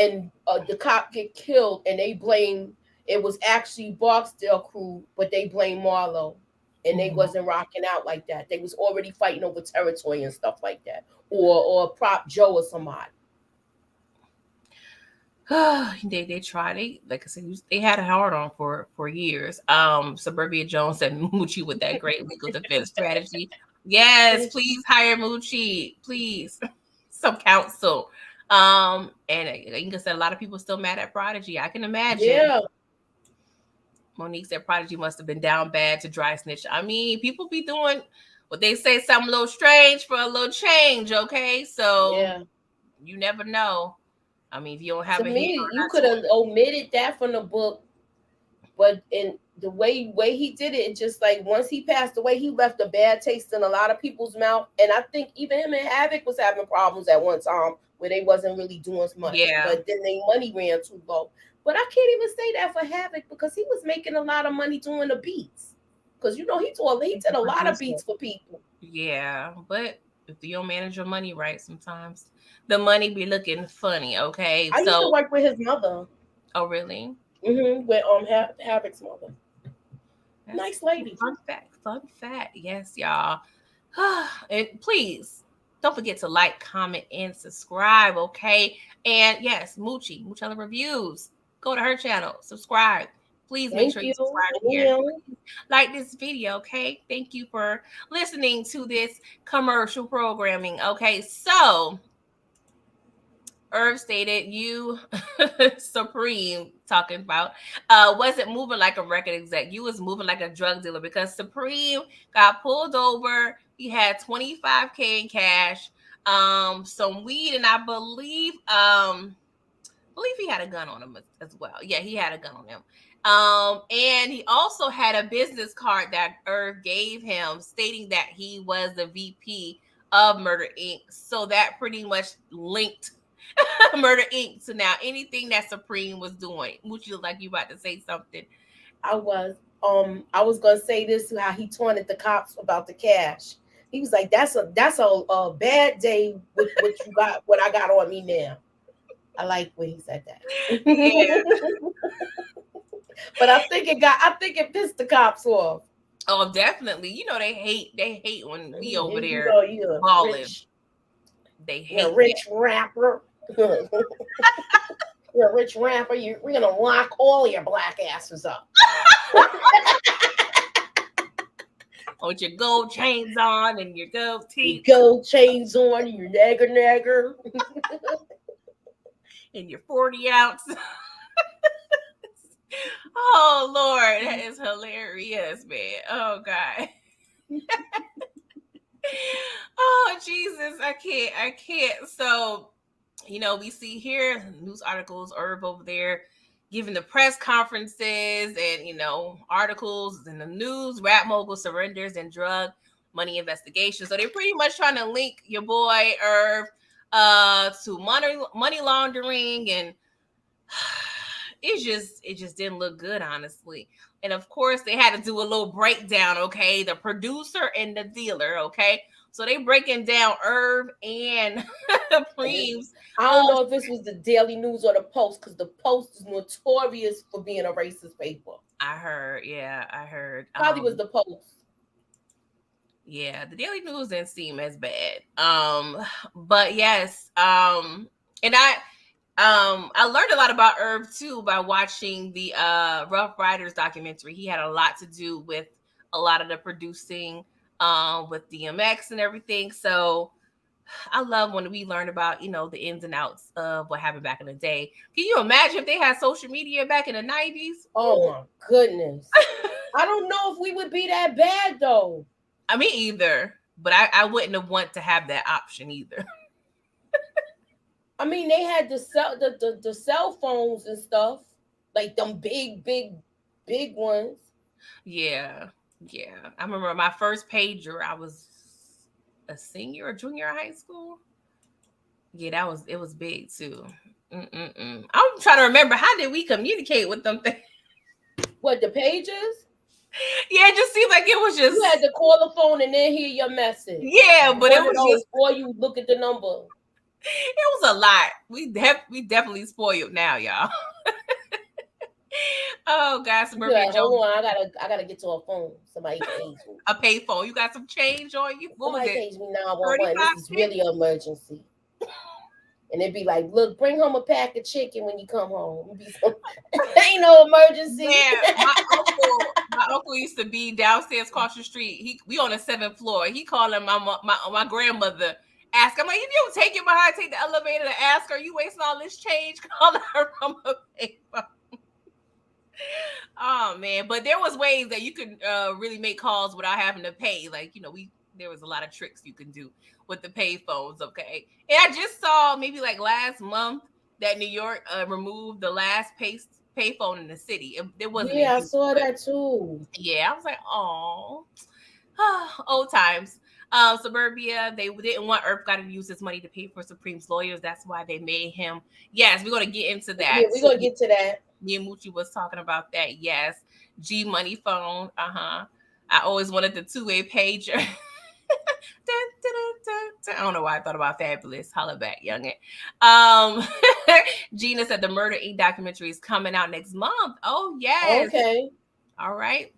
and the cop get killed, and they blame it was actually Barksdale crew, but they blame Marlowe, and they Mhm. wasn't rocking out like that. They was already fighting over territory and stuff like that, or Prop Joe or somebody. They tried. They, like I said, they had a hard on for years. Suburbia Jones and Moochie with that great legal defense strategy. Yes, please hire Moochie, please. Some counsel. And you can say a lot of people still mad at Prodigy. I can imagine. Yeah, Monique said Prodigy must have been down bad to dry snitch. I mean, people be doing what they say, something a little strange for a little change. Okay, so yeah. you never know. I mean, if you don't To have a head me, on you that could torch. have omitted that from the book, but in the way he did it, just like once he passed away, he left a bad taste in a lot of people's mouth. And I think even him and Havoc was having problems at one time where they wasn't really doing as much, Yeah, but then they money ran too low. But I can't even say that for Havoc because he was making a lot of money doing the beats. Because he he's did a a lot of producer. beats for people. Yeah, but If you don't manage your money right, sometimes the money be looking funny. Okay, I used to so work with his mother. oh really? With Havoc's mother. That's Nice lady. fun fact. Fun fact. Yes, y'all. And please don't forget to like, comment, and subscribe. Okay. And yes, Moochilla Reviews. Go to her channel. Subscribe. Please make Thank sure you you. subscribe here. Like this video. Okay. Thank you for listening to this commercial programming. Okay. So Irv stated you Supreme talking about wasn't moving like a record exec. You was moving like a drug dealer because Supreme got pulled over. He had 25K in cash, some weed, and I believe he had a gun on him as well. Yeah, he had a gun on him. And he also had a business card that Irv gave him stating that he was the VP of Murder Inc. So that pretty much linked Murder Inc. So now anything that Supreme was doing, which you look like you about to say something. I was gonna say this, how he taunted the cops about the cash. He was like, that's a bad day with what I got on me now. I like when he said that. Yeah. But I think it pissed the cops off. Oh, definitely. You know they hate when we over You there know, you're balling. rich. They hate You're a rich rapper. You're a rich rapper. We're gonna lock all your black asses up. With your gold chains on and your gold teeth. Your gold chains on, your nagger. And your 40 ounce. Oh Lord, that is hilarious, man. Oh God. Oh Jesus, I can't. So, we see here news articles, Irv over there giving the press conferences and articles in the news, rap mogul surrenders and drug money investigations. So they're pretty much trying to link your boy Irv to money laundering, and it just didn't look good, honestly. And of course they had to do a little breakdown, okay? The producer and the dealer, okay? So they breaking down Irv and Preem's. I don't know if this was the Daily News or the Post, because the Post is notorious for being a racist paper. I heard. Probably was the Post. Yeah, the Daily News didn't seem as bad. But yes, and I learned a lot about Irv too by watching the Rough Riders documentary. He had a lot to do with a lot of the producing with DMX and everything. So I love when we learn about, the ins and outs of what happened back in the day. Can you imagine if they had social media back in the 90s? Oh my goodness. I don't know if we would be that bad though. I mean, either, but I wouldn't have want to have that option either. I mean, they had the cell phones and stuff, like them big ones. Yeah. I remember my first pager. I was a senior or junior high school. Yeah, it was big too. I'm trying to remember, how did we communicate with them things? What, the pages? Yeah, it just seemed like it was just, you had to call the phone and then hear your message. Yeah, but it was just, or you look at the number. It was a lot. We definitely spoiled now, y'all. Oh God, hold on, I gotta get to a phone. Somebody pays me. A pay phone. You got some change on you? What Somebody pays me 911. This is really an emergency. And it'd be like, look, bring home a pack of chicken when you come home. Ain't no emergency. Yeah, my uncle used to be downstairs across the street. We on the 7th floor. He calling my grandmother. Ask her, I'm like, if you don't take it behind, take the elevator to ask her, you wasting all this change, calling her from a payphone. Oh man, but there was ways that you could really make calls without having to pay. Like, there was a lot of tricks you can do with the pay phones, okay? And I just saw maybe like last month that New York removed the last pay phone in the city. It wasn't. Yeah, I saw that too. Yeah, I was like, oh, old times. Suburbia, they didn't want Irv Gotti to use his money to pay for Supreme's lawyers. That's why they made him. Yes, we're gonna get into that. Yeah, we're gonna get to that. Me and Moochie was talking about that. Yes, G Money phone. I always wanted the 2-way pager. I don't know why I thought about Fabulous. Holla back, youngin. Um, Gina said the Murder Inc. documentary is coming out next month. Oh yes. Okay. All right.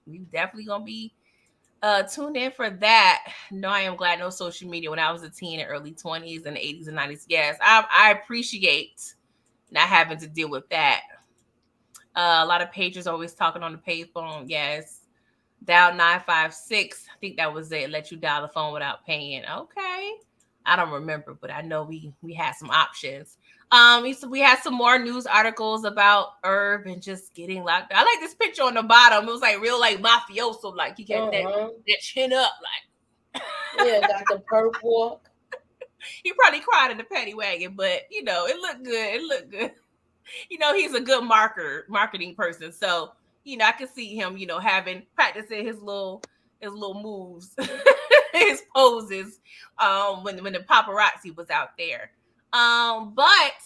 We definitely gonna be tune in for that. No, I am glad no social media when I was a teen in early 20s and 80s and 90s. Yes, I appreciate not having to deal with that. A lot of pages always talking on the payphone. Yes. Dial 956. I think that was it. Let you dial the phone without paying. Okay. I don't remember, but I know we had some options. We had some more news articles about Irv and just getting locked. I like this picture on the bottom. It was like real like mafioso, like he got that chin up, like yeah, got the perp walk. He probably cried in the paddy wagon, but you know, it looked good. It looked good. You know, he's a good marketing person. So, you know, I could see him, you know, practicing his little moves, his poses, when the paparazzi was out there. But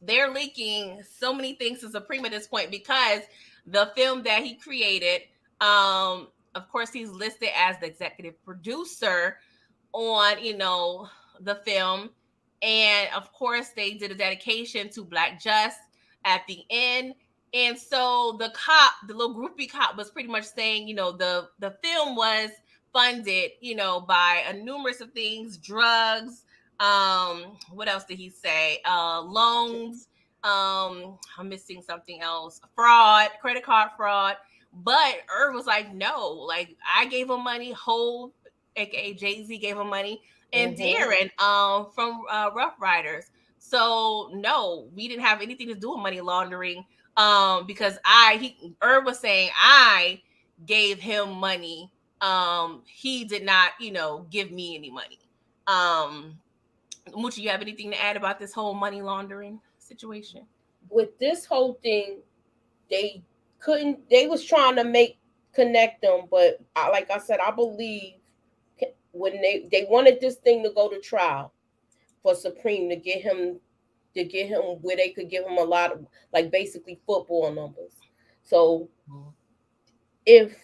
they're leaking so many things to Supreme at this point because the film that he created, of course, he's listed as the executive producer on, you know, the film. And of course, they did a dedication to Black Just at the end. And so the cop, the little groupie cop, was pretty much saying, you know, the film was funded, you know, by a numerous of things, drugs. What else did he say? Loans. I'm missing something else. Fraud, credit card fraud. But Irv was like, no, like I gave him money. Whole aka Jay-Z gave him money, and Darren from Rough Riders. So no, we didn't have anything to do with money laundering because Irv was saying I gave him money. He did not, you know, give me any money. Moochie, you have anything to add about this whole money laundering situation? With this whole thing, they they was trying to connect them, but like I said, I believe when they wanted this thing to go to trial for Supreme to get him where they could give him a lot of, like, basically football numbers. So if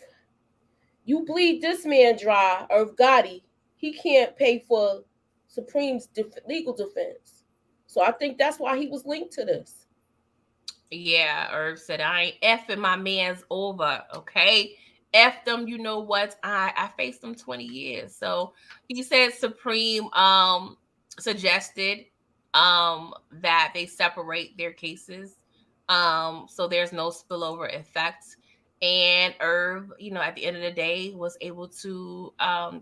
you bleed this man dry, Irv Gotti, he can't pay for Supreme's legal defense. So I think that's why he was linked to this. Yeah, Irv said, I ain't effing my man's over, okay? F them, you know what? I faced them 20 years. So he said Supreme suggested that they separate their cases. So there's no spillover effect. And Irv, you know, at the end of the day, was able to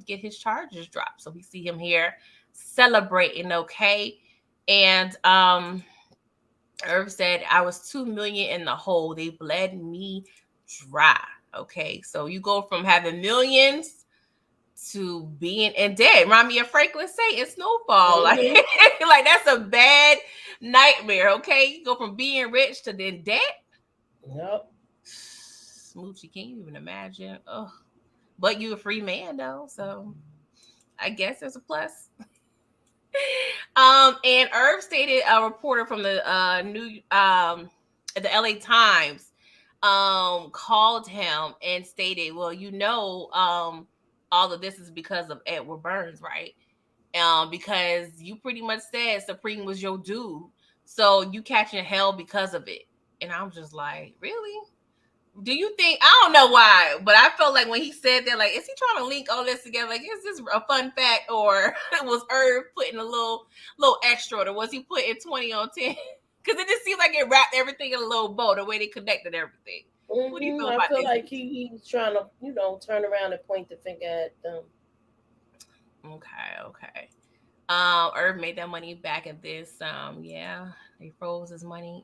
get his charges dropped. So we see him here celebrating, okay? And Irv said, I was 2 million in the hole. They bled me dry. Okay. So you go from having millions to being in debt. Remind me of Franklin Saint and Snowfall. Like, like that's a bad nightmare. Okay. You go from being rich to then debt. Yep. Smoochie, can you even imagine? Oh, but you a free man though. So I guess there's a plus. And Irv stated, a reporter from the the LA Times called him and stated, well, you know, all of this is because of Edward Burns, right? Because you pretty much said Supreme was your dude, so you catching hell because of it. And I'm just like, really? Do you think, I don't know why, but I felt like when he said that, like, is he trying to link all this together? Like, is this a fun fact, or was Irv putting a little extra, or was he putting 20 on 10? Because it just seems like it wrapped everything in a little bow, the way they connected everything. What do you feel about I feel this? like he's trying to, you know, turn around and point the finger at them. Okay. Irv made that money back at this. Yeah, they froze his money.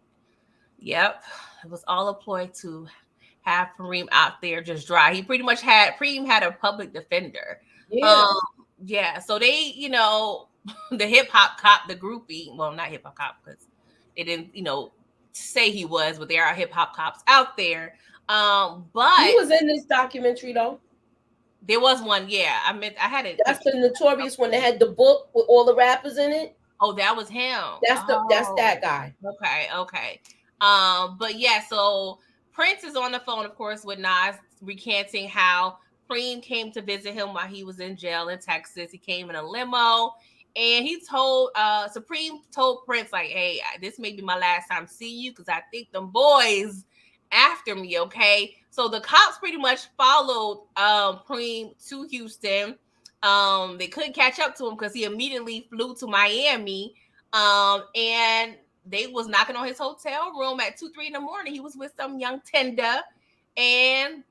Yep, it was all a ploy to have Preem out there just dry. He pretty much Preem had a public defender. Yeah. Yeah. So they, you know, the hip hop cop, the groupie, well, not hip hop cop because they didn't, you know, say he was, but there are hip hop cops out there. But he was in this documentary though. There was one, yeah. I had it. That's the notorious one that had the book with all the rappers in it. Oh, that was him. That's that guy. Okay. But yeah, so Prince is on the phone, of course, with Nas, recanting how Supreme came to visit him while he was in jail in Texas. He came in a limo, and he told Supreme told Prince, like, hey, this may be my last time seeing you because I think them boys after me, okay? So the cops pretty much followed Supreme to Houston. They couldn't catch up to him because he immediately flew to Miami. And they was knocking on his hotel room at 2-3 in the morning. He was with some young tender, and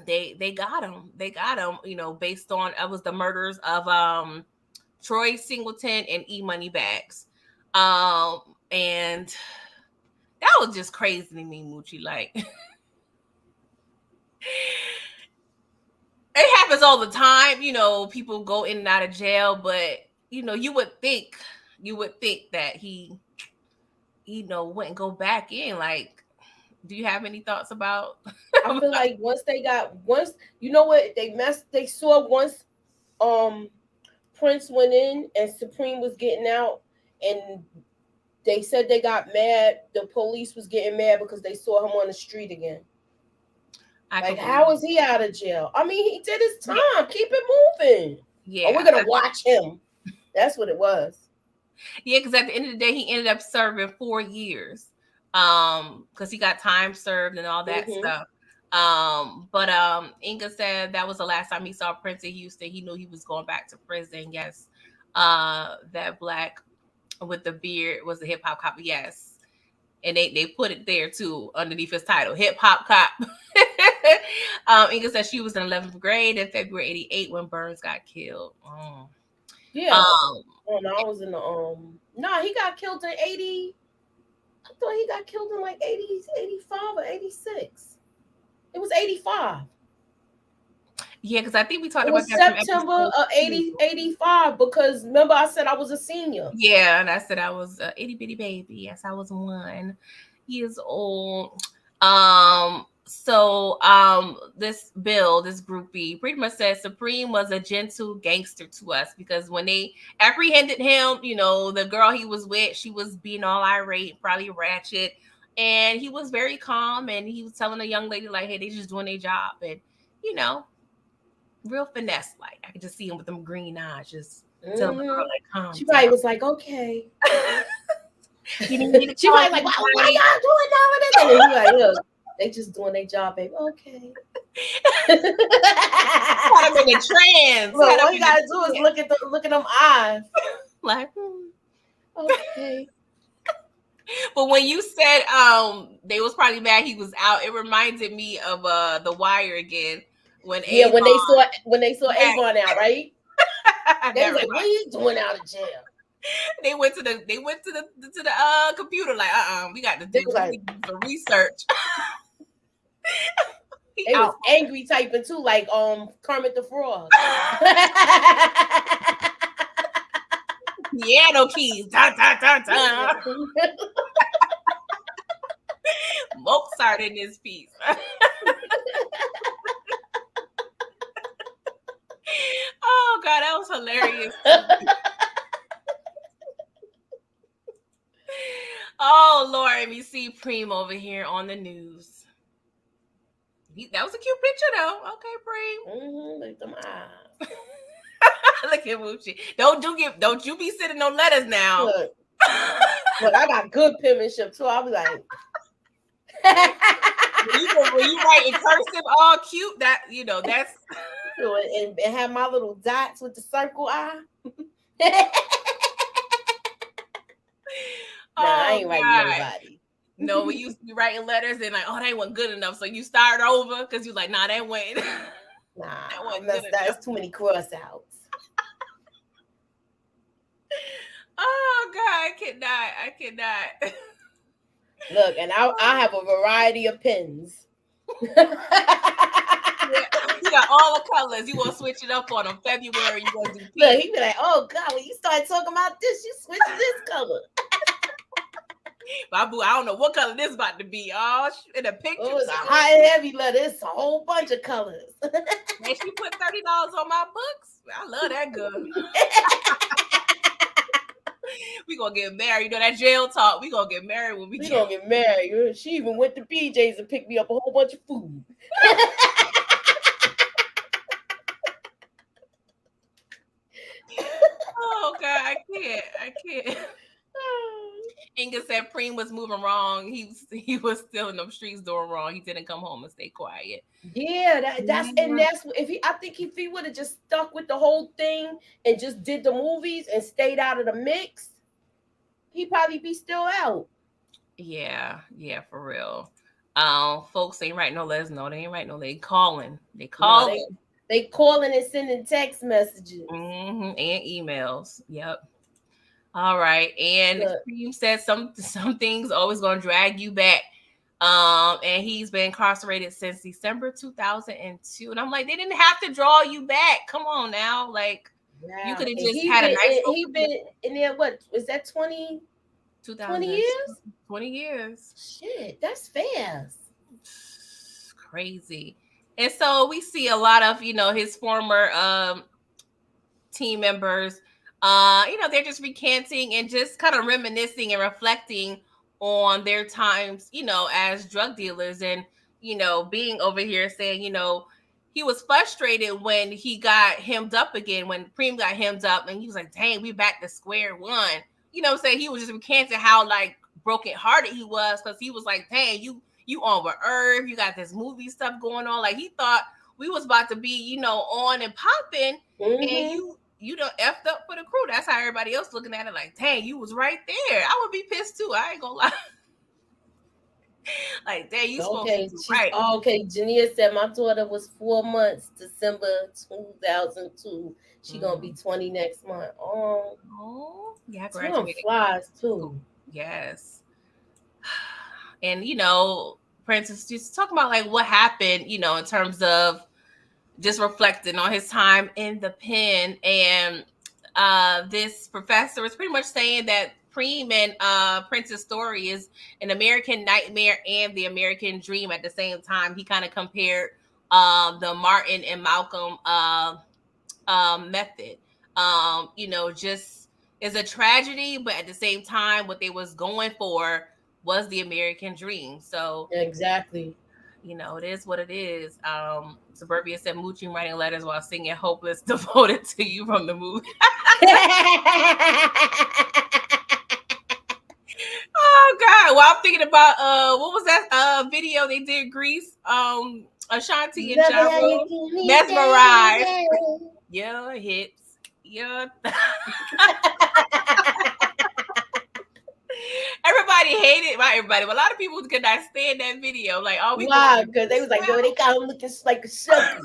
they got him. They got him, based on it was the murders of Troy Singleton and E Money Bags. And that was just crazy to me, Moochie. Like, it happens all the time, people go in and out of jail, but you would think that he wouldn't go back in. Like, do you have any thoughts about I feel like once you know what they saw once Prince went in and Supreme was getting out, and they said they got mad. The police was getting mad because they saw him on the street again. How is he out of jail? I mean, he did his time. Yeah. Keep it moving. Yeah. Or we're going to watch him. That's what it was. Yeah, because at the end of the day, he ended up serving 4 years. Because he got time served and all that stuff. But Inga said that was the last time he saw Prince in Houston. He knew he was going back to prison. Yes. That black with the beard was the hip hop cop. Yes. And they put it there too underneath his title, hip hop cop. Inga said she was in 11th grade in February 88 when Burns got killed. Yeah. I was in the he got killed in 80. I thought he got killed in like 80, 85 or 86. It was 85. Yeah, because I think we talked about that September of 85, because remember I said I was a senior. Yeah, and I said I was a itty bitty baby. Yes, I was 1 years old. So this groupie pretty much said Supreme was a gentle gangster to us, because when they apprehended him, the girl he was with, she was being all irate, probably ratchet, and he was very calm, and he was telling a young lady like, hey, they just doing their job, and real finesse. Like, I could just see him with them green eyes, just telling the girl like, calm. She probably was like, okay. She probably like, why y'all doing all of this? And then he like, look, they just doing their job, baby. Okay. Put him in the trance. Look, all you gotta do is look at them eyes. Like, okay. But when you said they was probably mad he was out, it reminded me of The Wire again. When they saw Avon out, right? They was like, what are you doing out of jail? They went to the computer like, we got to do the research. They was angry typing too, like Kermit the Frog. Piano keys. Da, da, da, da. Mozart in this piece. Oh God, that was hilarious. Oh Lord, let me see Preem over here on the news. That was a cute picture though. Okay, Preem. Look at them eyes. Look at Moochie. Don't you be sending no letters now. Look, I got good penmanship too. I'll be like, when you write in cursive all cute, that's and have my little dots with the circle eye. I ain't writing nobody. No, when you writing letters and like, oh, they weren't good enough, so you start over because you're like, nah, that went. That's too many cross outs. Oh God, I cannot. Look, and I have a variety of pens. You got all the colors. You want to switch it up on them. February, you want to do pink. Look, he be like, oh God, when you start talking about this, you switch to this color. Babu, I don't know what color this is about to be. Oh, in a picture. Oh, it's a high and heavy letter. It's a whole bunch of colors. And she put $30 on my books. I love that girl. We gonna get married. You know that jail talk. We gonna get married when we gonna get married. She even went to BJ's and picked me up a whole bunch of food. I can't. Inga said Preem was moving wrong. He was still in the streets doing wrong. He didn't come home and stay quiet. Yeah, that's if he I think if he would have just stuck with the whole thing and just did the movies and stayed out of the mix, he'd probably be still out. Yeah, for real. Folks ain't writing no letters. No, they ain't writing no. They calling. They No, calling. they calling and sending text messages. And emails. Yep. All right. And Cream said some things always gonna drag you back. And he's been incarcerated since December 2002. And I'm like, they didn't have to draw you back. Come on now. Like, you could have just had a nice. He been in there, what was that, 20 years? 20 years. Shit, that's fast. Crazy. And so we see a lot of, his former team members, they're just recanting and just kind of reminiscing and reflecting on their times, as drug dealers, and, being over here saying, he was frustrated when he got hemmed up again, when Preem got hemmed up, and he was like, dang, we back to square one. Saying he was just recanting how, like, brokenhearted he was, because he was like, dang, you on with Irv, you got this movie stuff going on. Like, he thought we was about to be, on and popping, and you done effed up for the crew. That's how everybody else looking at it, like, dang, you was right there. I would be pissed too. I ain't gonna lie. Like, dang, you supposed to be right. Okay, Jania said my daughter was 4 months, December 2002. She gonna be 20 next month. Oh, yeah, graduated. Flies too. Yes. And Princess just talking about like what happened, in terms of just reflecting on his time in the pen. And this professor was pretty much saying that Preem and Prince's story is an American nightmare and the American dream at the same time. He kind of compared the Martin and Malcolm method. Just is a tragedy, but at the same time, what they was going for was the American dream. So exactly. It is what it is. Suburbia said Moochie writing letters while singing Hopeless Devoted to You from the movie. Oh God. Well, I'm thinking about what was that video they did, Grease? Ashanti and Ja Rule, Mesmerized. Your hits. Your everybody hated, not everybody, but a lot of people could not stand that video. Like, why? Because they was like, yo, they got him looking like a sucker.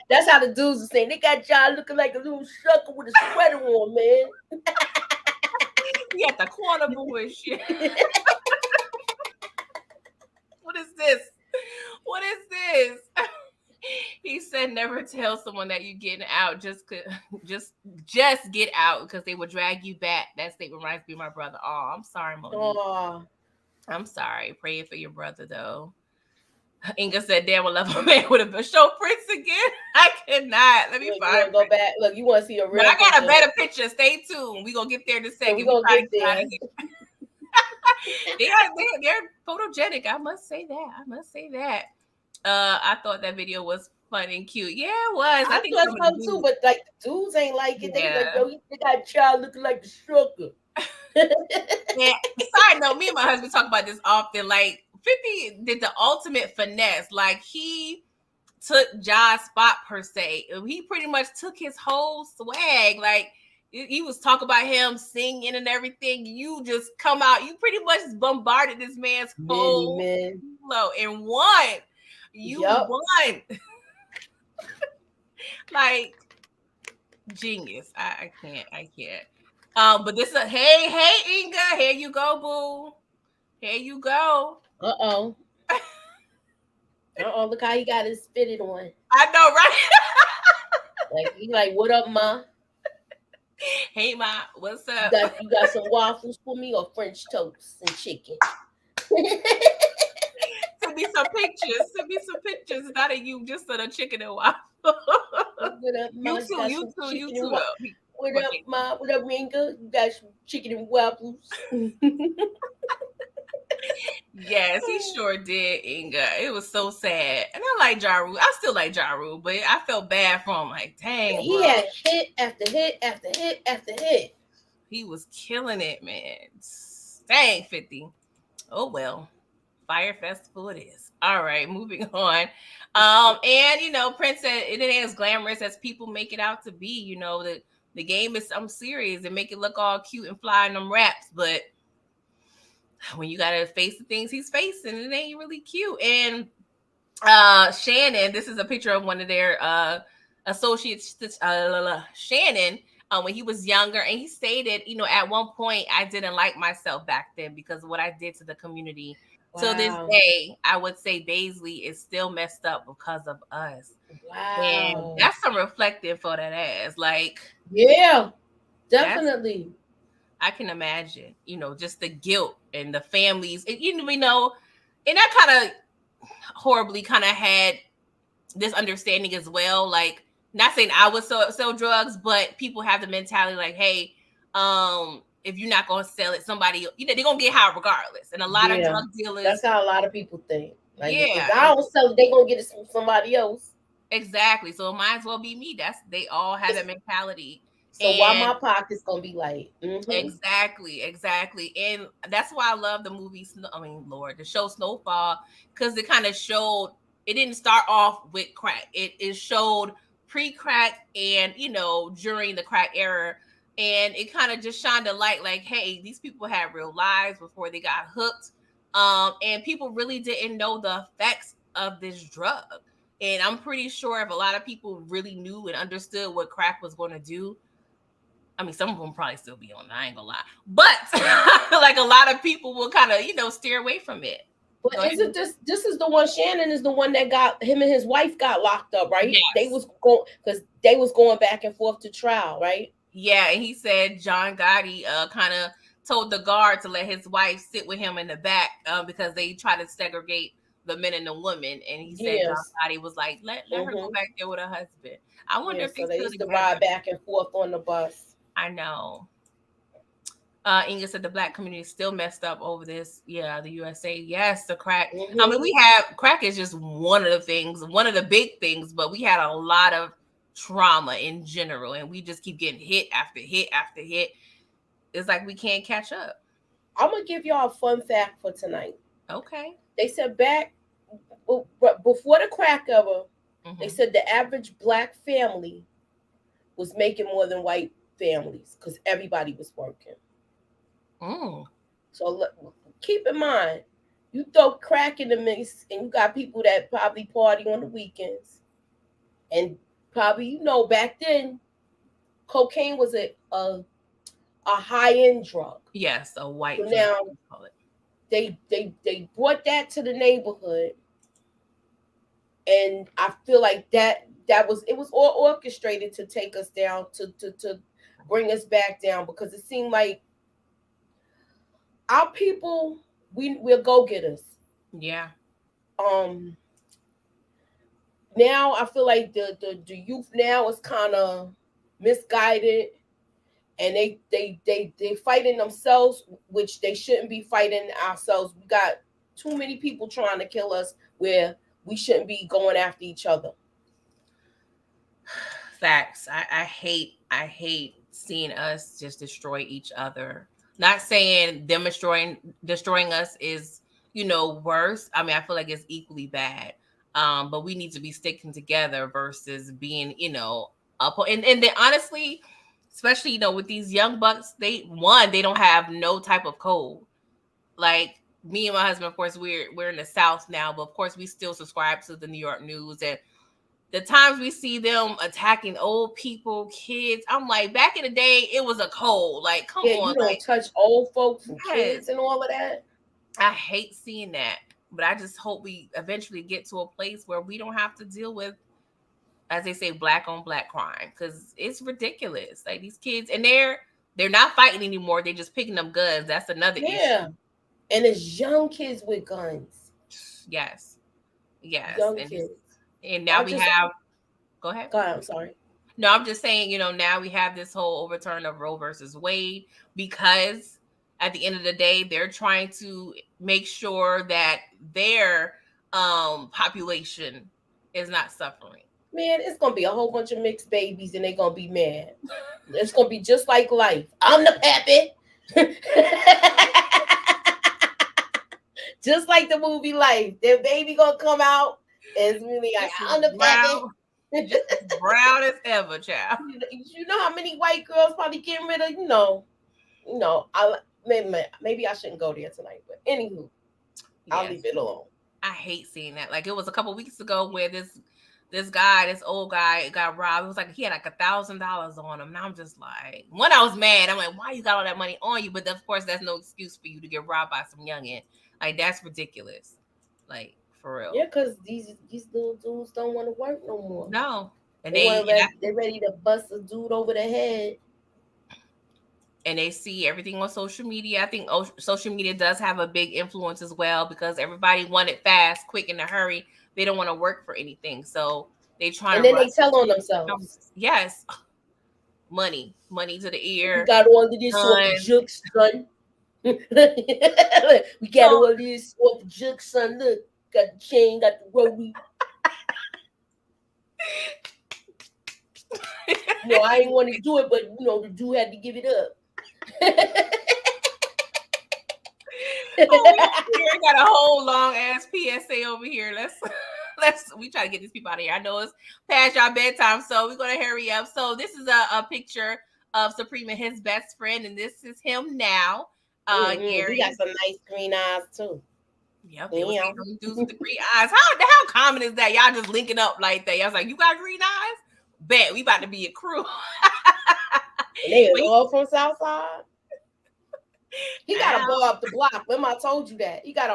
That's how the dudes were saying. They got y'all looking like a little sucker with a sweater on, man. He had the corner boy and shit. What is this? What is this? He said, never tell someone that you're getting out. Just get out, because they will drag you back. That statement reminds me of my brother. Oh, I'm sorry, Monique. Oh. I'm sorry. Praying for your brother, though. Inga said, damn, I love a man with a show Prince again. I cannot. Let me find go back. Look, you want to see a real I got a better picture. Stay tuned. We're going to get there in a second. We're going to get there. They're photogenic. I must say that. I thought that video was fun and cute. Yeah, it was. I think that's fun too, but like the dudes ain't like it. Yeah. They like, yo, they got a child looking like the sugar. Yeah. Side note, me and my husband talk about this often. Like, 50 did the ultimate finesse. Like, he took Ja's spot per se. He pretty much took his whole swag. Like, he was talking about him singing and everything. You just come out. You pretty much bombarded this man's whole flow and won. You won. Like, genius. I can't. But this is hey Inga, here you go, boo. Here you go. Uh-oh. Look how he got his fitted on. I know, right? Like, he like, what up, ma? Hey, ma, what's up? You got some waffles for me, or French toast and chicken? Send me some pictures. Not of you, just of the chicken and waffles. What up, ma? You too. What up, ma? What up, Inga? You got some chicken and waffles. Yes, he sure did, Inga. It was so sad. And I like Ja Rule. I still like Ja Rule, but I felt bad for him. Like, dang, he had hit after hit after hit after hit. He was killing it, man. Dang, 50. Oh well. Fire Festival it is. All right, moving on. And Prince said it ain't as glamorous as people make it out to be. The game is I'm serious and make it look all cute and fly in them raps, but when you gotta face the things he's facing, it ain't really cute. And Shannon, this is a picture of one of their associates, Shannon, when he was younger, and he stated, at one point I didn't like myself back then because of what I did to the community. Till this Wow. day, I would say Baisley is still messed up because of us. And Wow. that's some reflective for that ass. Like, Yeah, that's, definitely. I can imagine, just the guilt and the families. And, and that kind of horribly kind of had this understanding as well. Like, not saying I would sell drugs, but people have the mentality like, hey, if you're not gonna sell it, somebody, they're gonna get high regardless. And a lot of Yeah, drug dealers, that's how a lot of people think. Like if yeah, I don't sell it, they gonna get it from somebody else. exactly. So it might as well be me. They all have that mentality. So why And my pocket's gonna be light? exactly. And that's why I love the movie, Lord, the show Snowfall, because it kind of showed, it didn't start off with crack. It showed pre-crack and, during the crack era. And it kind of just shined a light like, hey, these people had real lives before they got hooked. And people really didn't know the effects of this drug. And I'm pretty sure if a lot of people really knew and understood what crack was going to do, I mean, some of them probably still be on it, I ain't gonna lie. But like a lot of people will kind of, steer away from it. But Go ahead. isn't this is the one? Shannon is the one that got him and his wife got locked up, right? They Yes. was going because they was going back and forth to trial, right? Yeah, and he said John Gotti kind of told the guard to let his wife sit with him in the back because they try to segregate the men and the women. And he said John Yes. Gotti was like, let her go back there with her husband. I wonder Yeah. if they So they still used to together. ride back and forth on the bus. I know. Inga said the black community is still messed up over this. Yeah, the USA. Yes, the crack. I mean, Mm-hmm. we have crack is just one of the things, one of the big things, but we had a lot of trauma in general, and we just keep getting hit after hit after hit. It's like we can't catch up. I'm gonna give y'all a fun fact for tonight. Okay. They said back before the crack era, they Mm-hmm. said the average black family was making more than white families because everybody was working. Mm. So keep in mind, you throw crack in the mix, and you got people that probably party on the weekends, and probably back then, cocaine was a high end drug. Yes, a So white drug. now Call it. they brought that to the neighborhood, and I feel like that was it was all orchestrated to take us down to bring us back down because it seemed like our people we're go getters. Yeah. Um, now I feel like the youth now is kind of misguided, and they fighting themselves, which they shouldn't be fighting ourselves. We got too many people trying to kill us where we shouldn't be going after each other. Facts. I hate seeing us just destroy each other. Not saying them destroying us is, worse. I mean, I feel like it's equally bad. But we need to be sticking together versus being, up and then honestly, especially, with these young bucks, they don't have no type of code. Like me and my husband, of course, we're in the South now, but of course we still subscribe to the New York news, and the times we see them attacking old people, kids, I'm like, back in the day, it was a cold. Like, come Yeah, on, you don't like, touch old folks and yes, kids and all of that. I hate seeing that. But I just hope we eventually get to a place where we don't have to deal with, as they say, black on black crime, because it's ridiculous. Like these kids, and they're not fighting anymore. They're just picking up guns. That's another issue. Yeah, and it's young kids with guns, Yes, yes, young kids. and now I we just have. Go ahead. God, I'm sorry. No, I'm just saying, now we have this whole overturn of Roe versus Wade because at the end of the day, they're trying to make sure that their population is not suffering. Man, it's gonna be a whole bunch of mixed babies, and they're gonna be mad. It's gonna be just like life. I'm the pappy. Just like the movie Life. Their baby gonna come out and it's really like, I'm the pappy. Just as brown as ever, child. You know how many white girls probably getting rid of, maybe I shouldn't go there tonight, but anywho, I'll leave it alone. I hate seeing that. Like, it was a couple weeks ago where this old guy got robbed. It was like he had like $1,000 on him. Now I'm just like, when I was mad, I'm like, why you got all that money on you? But of course, that's no excuse for you to get robbed by some youngin. Like, that's ridiculous. Like, for real. Yeah, because these little dudes don't want to work no more. No. And they're ready to bust a dude over the head. And they see everything on social media. I think social media does have a big influence as well, because everybody want it fast, quick, in a hurry. They don't want to work for anything. So they try and then they tell on themselves. Yes. Money to the ear. We got all of this off the juke, son. We got all of this off the juke, son. Look, got the chain, got the rollie. I ain't want to do it, but the dude had to give it up. We got a whole long ass PSA over here. We try to get these people out of here. I know it's past y'all bedtime, so we're gonna hurry up. So this is a picture of Supreme and his best friend, and this is him now. He got some nice green eyes too. Yep, dudes with the green eyes. How common is that? Y'all just linking up like that. I was like, you got green eyes? Bet we about to be a crew. They all from Southside. He got a bar up the block. Remember I told you that he got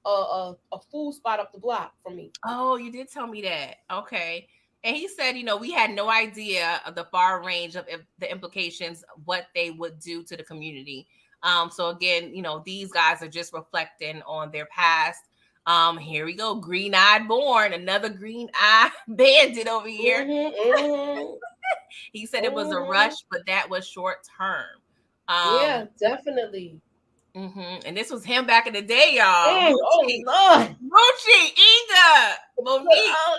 a food spot up the block from me. Oh, you did tell me that. Okay. And he said, we had no idea of the far range of the implications, what they would do to the community. So again, these guys are just reflecting on their past. Here we go. Green-eyed born, another green-eyed bandit over here. He said it was a rush, but that was short term. Yeah, definitely. And this was him back in the day, y'all. Oh Lord, Moochie, Inga, Monique. Oh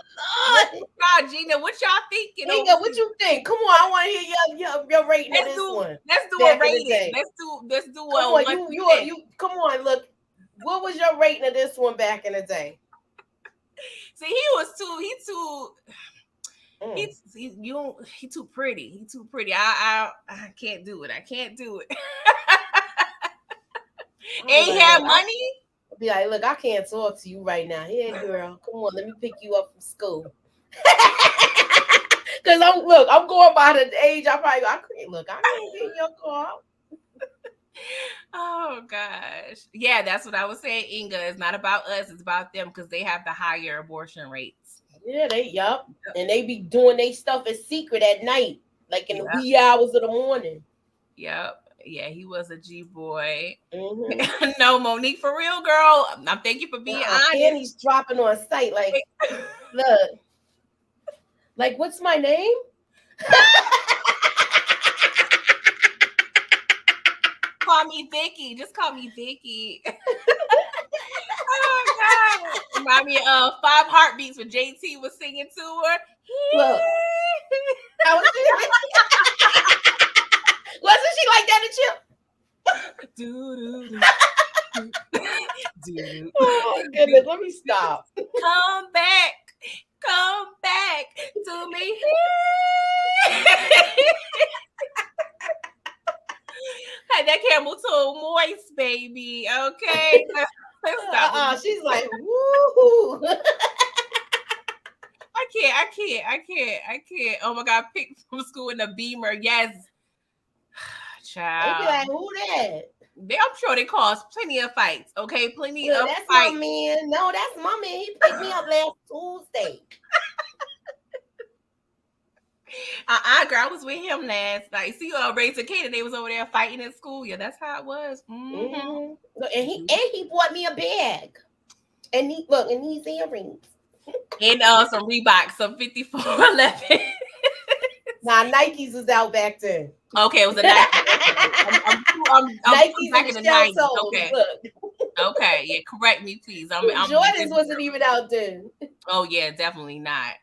Lord, God, Gina, what y'all thinking? Inga, what you think? Come on, I want to hear your rating of this one. Let's do a rating. Let's do a. Come on, you come on. Look, what was your rating of this one back in the day? See, he too pretty. He too pretty. I can't do it. I can't do it. And he had money. I'll be like, look, I can't talk to you right now. Here, girl, come on, let me pick you up from school. Cause I'm going by the age. I can't get in your car. Oh gosh, yeah, that's what I was saying. Inga, it's not about us; it's about them, because they have the higher abortion rates. Yeah, and they be doing their stuff in secret at night, like in the wee hours of the morning. Yep. Yeah, he was a G boy. No, Monique, for real, girl. I'm thank you for being honest. And he's dropping on site, like, look, like, what's my name? Call me Vicky. Just call me Vicky. Oh God! Remind me of 5 Heartbeats when JT was singing to her. Look, wasn't she like that in Chip? Oh goodness, let me stop. Come back to me. Had that camel toe moist, baby. Okay. Let's stop. She's like, woo. I can't. Oh my God, picked from school in a Beamer. Yes. Child. They be like, who that? I'm sure they caused plenty of fights. Okay, plenty of that's fights. My man. No, that's my man. He picked me up last Tuesday. Girl, I was with him last night. See, Razor Kate, they was over there fighting at school. Yeah, that's how it was. And he bought me a bag. And these earrings. And some Reeboks, some 5411. Nah, Nikes was out back then. Okay, it was a Nike. I'm Nikes back in the 90s. Okay. Look. Okay, yeah, correct me, please. Jordans wasn't even out then. Oh yeah, definitely not.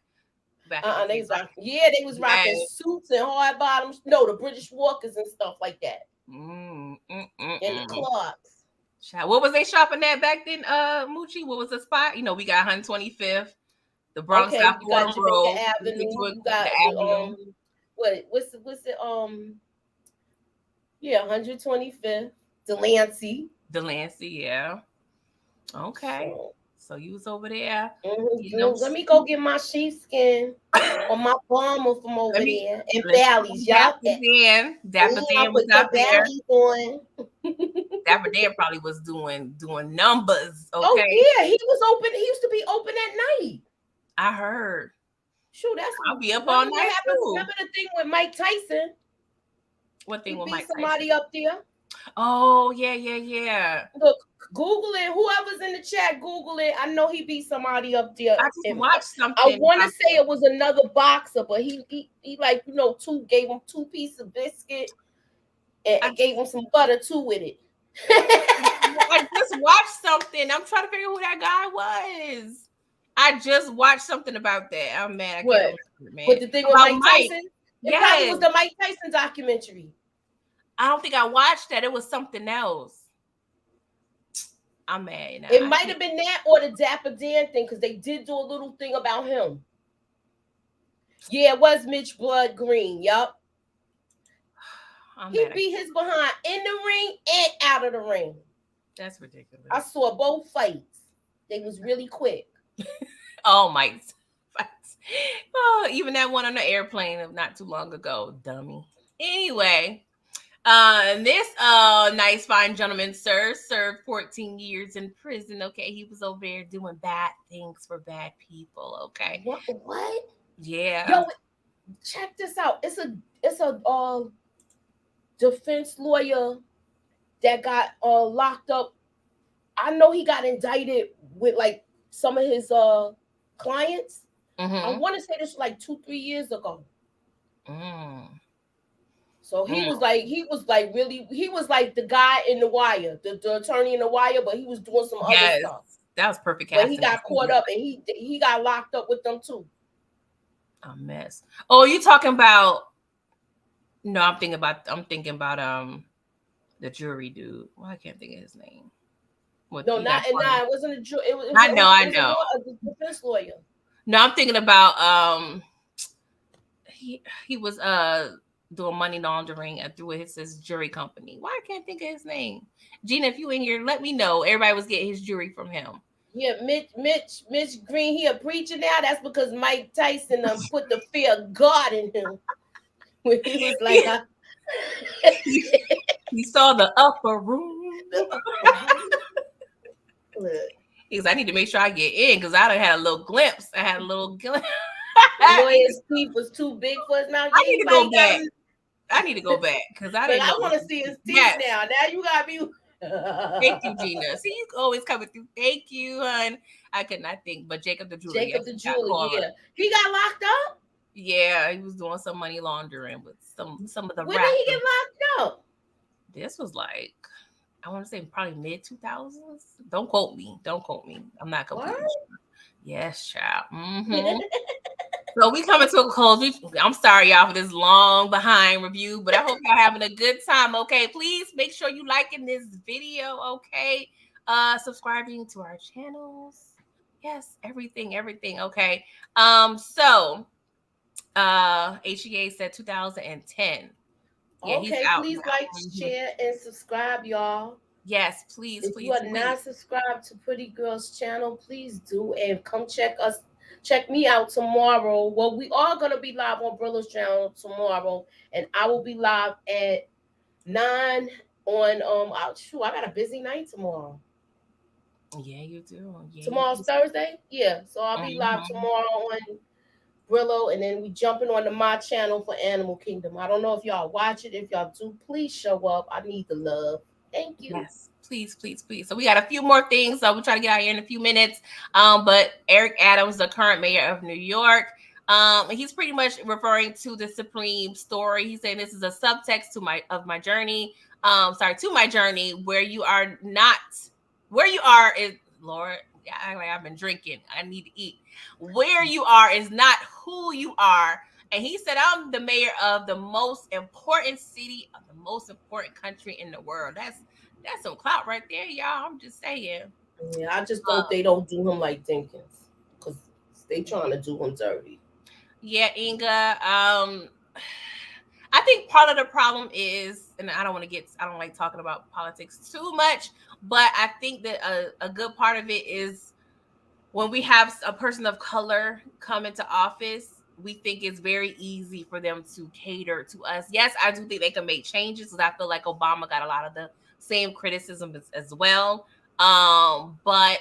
Back in the They day, was right? rocking. Yeah, they was rocking Yes. suits and hard bottoms. No, the British Walkers and stuff like that, and the Mm. Clarks. Child, what was they shopping at back then, Moochie? What was the spot? We got 125th, the Bronx Okay, South you got Fordham Jamaica Road. We Avenue. doing You the got the Avenue. what's it yeah, 125th, Delancey. Delancey, yeah. Okay. So So you was over there getting them. let me go get my sheepskin or my bomber from over Let me there and let's Bally's, Dapper y'all. Dan. Dapper I'll Dan was put out your there. Bally's on. Dapper Dan probably was doing numbers. Oh Okay. yeah, he was open. He used to be open at night. I heard. Shoot, that's I'll be up all remember what night happened. too. Remember the thing with Mike Tyson? What thing He with beat Mike Tyson? somebody up there. Oh, yeah. Look, Google it. Whoever's in the chat, Google it. I know he beat somebody up there. I just watched something. I want to say it was another boxer, but he like gave him 2 pieces of biscuit and gave him some butter too with it. I just watched something. I'm trying to figure who that guy was. I just watched something about that. I'm mad. I can't remember, man. But the thing with Mike Tyson, it probably was the Mike Tyson documentary. I don't think I watched that. It was something else. I'm mad now. It might have been that or the Dapper Dan thing, because they did do a little thing about him. Yeah, it was Mitch Blood Green. Yup. He beat his behind in the ring and out of the ring. That's ridiculous. I saw both fights. They was really quick. Oh, Mike fights. Oh, even that one on the airplane of not too long ago, dummy. Anyway, this nice fine gentleman, sir, served 14 years in prison. Okay, he was over there doing bad things for bad people. Okay. What? Yeah. Yo, check this out. It's a defense lawyer that got locked up. I know he got indicted with like some of his clients. I want to say this was like 2-3 years ago. So he was like the guy in The Wire, the attorney in The Wire, but he was doing some other stuff. That was perfect. But he got caught up and he got locked up with them too. A mess. Oh, you talking about? No, I'm thinking about the jury dude. Well, I can't think of his name. No, it wasn't a jury. It was I know. A defense lawyer. No, I'm thinking about he was doing money laundering through his jury company. Why I can't think of his name? Gina, if you in here, let me know. Everybody was getting his jury from him. Yeah, Mitch Green, he a preacher now. That's because Mike Tyson put the fear of God in him. When he was like, he saw the upper room. Because I need to make sure I get in because I done had a little glimpse. Lawyer's teeth was too big for his mouth. I need to go back. I need to go back because I want to see his teeth now. Now you got me. Thank you, Gina. See, you always coming through. Thank you, hon. I could not think, but Jacob the jeweler. Yeah. He got locked up? Yeah, he was doing some money laundering with some of the When did he get locked up? This was like, I want to say probably mid 2000s. Don't quote me. I'm not completely sure. Yes, child. So we coming to a close. I'm sorry, y'all, for this long behind review, but I hope y'all having a good time. Okay, please make sure you liking this video. Okay, subscribing to our channels. Yes, everything. Okay. So, HEA said 2010. Yeah, okay, please like, share, and subscribe, y'all. Yes, please. If you are not subscribed to Pretty Girl's channel, please do, and come check me out tomorrow. Well, we are gonna be live on Brilla's channel tomorrow, and I will be live at 9 on. I got a busy night tomorrow. Yeah, you do. Yeah, tomorrow's Thursday. Yeah, so I'll be live tomorrow on Brillo, and then we jumping on to my channel for Animal Kingdom. I don't know if y'all watch it. If y'all do, please show up. I need the love. Thank you. Yes, please. So we got a few more things. So we'll try to get out here in a few minutes. But Eric Adams, the current mayor of New York, he's pretty much referring to the Supreme story. He's saying this is a subtext to my journey. To my journey, where you are is Lord. Yeah, I've been drinking. I need to eat. Where you are is not who you are. And he said, I'm the mayor of the most important city of the most important country in the world. That's some clout right there, y'all. I'm just saying. Yeah, I just Uh, hope they don't do him like Dinkins, because they yeah, trying to do him dirty. yeah, Inga. I think part of the problem is, and I don't like talking about politics too much, but I think that a good part of it is when we have a person of color come into office, we think it's very easy for them to cater to us. Yes, I do think they can make changes because I feel like Obama got a lot of the same criticism as well. But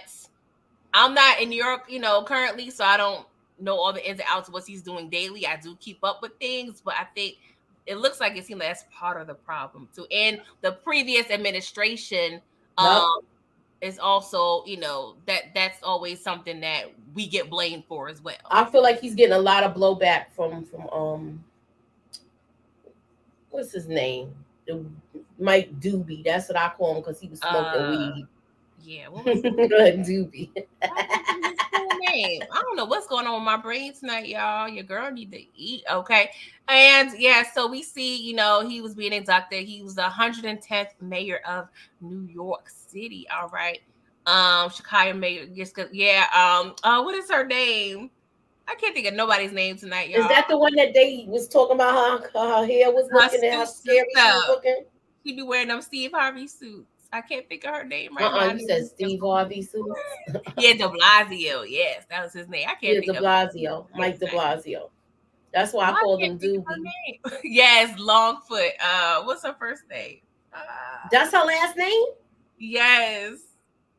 I'm not in New York, currently, so I don't know all the ins and outs of what he's doing daily. I do keep up with things, but I think it looks like it seems like that's part of the problem too. And the previous administration, um, Yep. is also, that's always something that we get blamed for as well. I feel like he's getting a lot of blowback from what's his name? The Mike Doobie. That's what I call him because he was smoking Uh, weed. yeah, what was Doobie. what was his full name? I don't know what's going on with my brain tonight, y'all. Your girl need to eat, okay? And yeah, so we see, he was being inducted. He was the 110th mayor of New York City. All right. Chicago mayor. Yeah. What is her name? I can't think of nobody's name tonight, Is y'all. that the one that they was talking about her hair was Her looking and how suit scary she was up. looking? She be wearing them Steve Harvey suits. I can't think of her name right now. You said Steve Harvey suits. Yeah, De Blasio. Yes, that was his name. I can't Yeah, think De of it Blasio, right Mike De tonight. Blasio. That's why I Why I called can't him think of her Doobie. name? Yes, Longfoot. What's her first name? Uh, That's her last name. yes.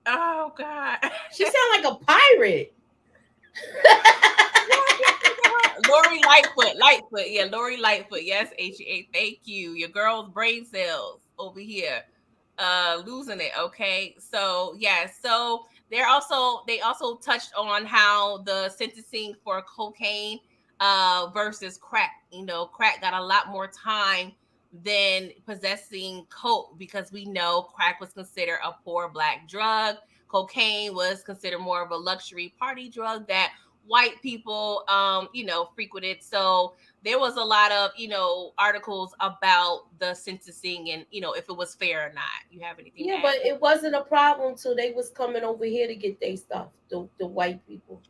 Oh God. She sound like a pirate. Why I can't think of her? Lori Lightfoot. Lightfoot. Yeah, Lori Lightfoot. Yes, HEA. Thank you. Your girl's brain cells over here. Losing it. Okay. So yeah, so they also touched on how the sentencing for cocaine versus crack, crack got a lot more time than possessing coke because we know crack was considered a poor black drug. Cocaine was considered more of a luxury party drug that white people frequented. So there was a lot of articles about the sentencing and if it was fair or not. You have anything to Yeah, add? but it wasn't a problem till they was coming over here to get their stuff. The white people,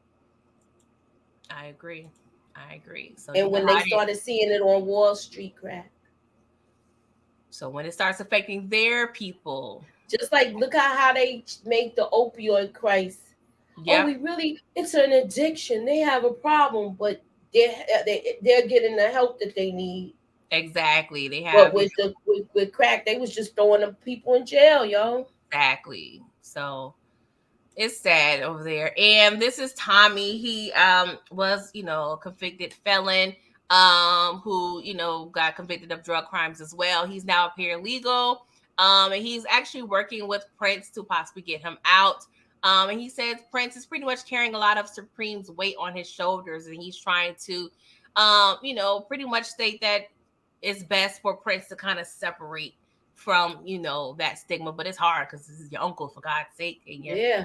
I agree. I agree. So you and when they got it. started seeing it on Wall Street, crack. So when it starts affecting their people, Just like look at how they make the opioid crisis. Oh, yep, we really it's an addiction. They have a problem, but they're getting the help that they need. exactly. They But have with crack, they was just throwing the people in jail, yo. exactly. So it's sad over there. And this is Tommy. He was, a convicted felon who, got convicted of drug crimes as well. He's now a paralegal. And he's actually working with Prince to possibly get him out. And he says Prince is pretty much carrying a lot of Supreme's weight on his shoulders, and he's trying to pretty much state that it's best for Prince to kind of separate from, that stigma, but it's hard because this is your uncle, for God's sake, and you Yeah.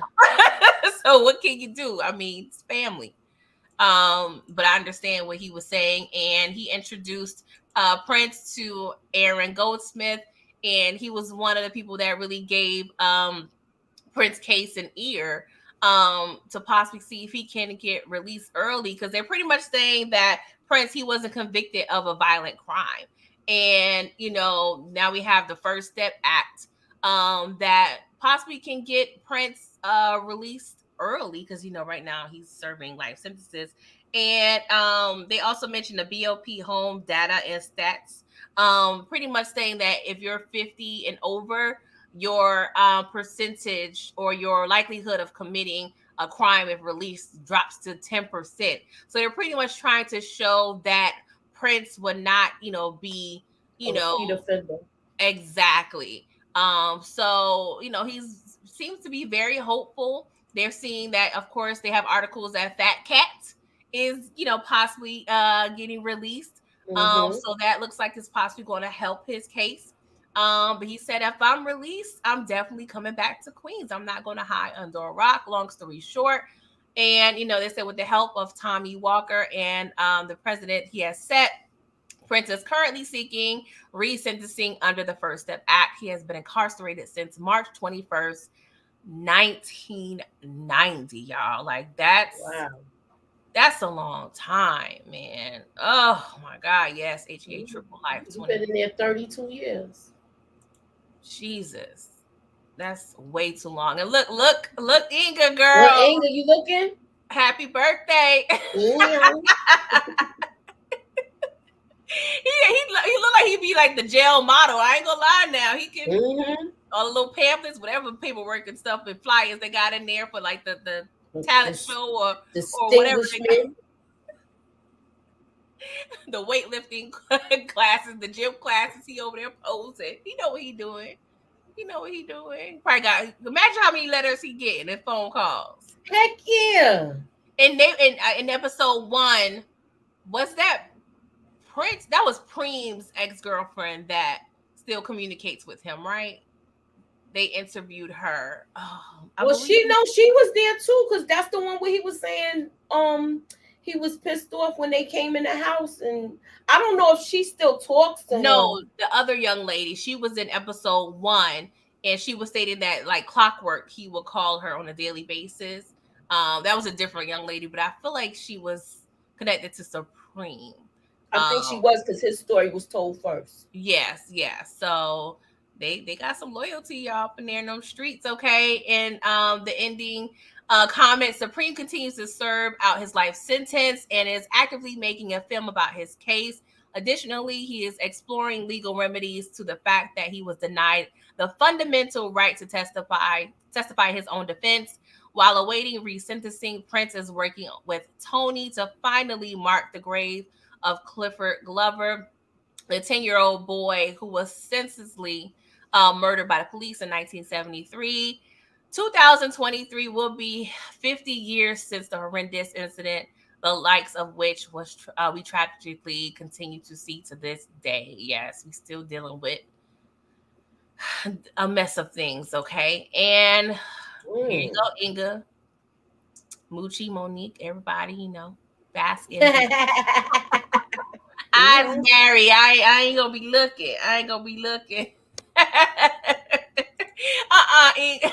so what can you do? I mean, it's family. But I understand what he was saying, and he introduced Prince to Aaron Goldsmith, and he was one of the people that really gave Prince case an ear to possibly see if he can get released early because they're pretty much saying that Prince he wasn't convicted of a violent crime, and now we have the First Step Act that possibly can get Prince released early because right now he's serving life sentences, and they also mentioned the BOP home data and stats, pretty much saying that if you're 50 and over your percentage or your likelihood of committing a crime if released drops to 10%. So they're pretty much trying to show that Prince would not, be, A you know, repeat offender. exactly. So, he's seems to be very hopeful. They're seeing that, of course, they have articles that Fat Cat is, possibly getting released. Mm-hmm. So that looks like it's possibly going to help his case. But he said, if I'm released, I'm definitely coming back to Queens. I'm not going to hide under a rock. Long story short, And, they said with the help of Tommy Walker and the president he has set, Prince is currently seeking resentencing under the First Step Act. He has been incarcerated since March 21st, 1990, y'all. Like, that's a long time, man. Oh my God, yes, HEA Triple Life You've 20. been in there 32 years. Jesus. That's way too long. And look, Inga Well, girl. Inga, you looking? Happy birthday. Mm-hmm. He look like he'd be like the jail model. I ain't gonna lie now. He can Mm-hmm. all the little pamphlets, whatever paperwork and stuff and flyers they got in there for like the talent show or whatever they got. Distinguishment. The weightlifting classes, the gym classes, he over there posing. He know what he doing. He know what he doing. Probably got imagine how many letters he getting and phone calls. Heck yeah. And they in episode 1, was that Prince? That was Preem's ex-girlfriend that still communicates with him, right? They interviewed her. Oh, Well, she was there too, because that's the one where he was saying he was pissed off when they came in the house, and I don't know if she still talks to him. No, the other young lady, she was in episode 1, and she was stating that like clockwork, he would call her on a daily basis. That was a different young lady, but I feel like she was connected to Supreme. I think she was, because his story was told first. Yes. So they got some loyalty, y'all, up in there in those streets, okay? And the ending comment: Supreme continues to serve out his life sentence and is actively making a film about his case. Additionally, he is exploring legal remedies to the fact that he was denied the fundamental right to testify his own defense. While awaiting resentencing, Prince is working with Tony to finally mark the grave of Clifford Glover, the 10-year-old boy who was senselessly murdered by the police in 1973. 2023 will be 50 years since the horrendous incident, the likes of which we tragically continue to see to this day. Yes, we still dealing with a mess of things, okay? And here you go, Inga, Moochie, Monique, everybody, basking. Eyes married. I ain't gonna be looking.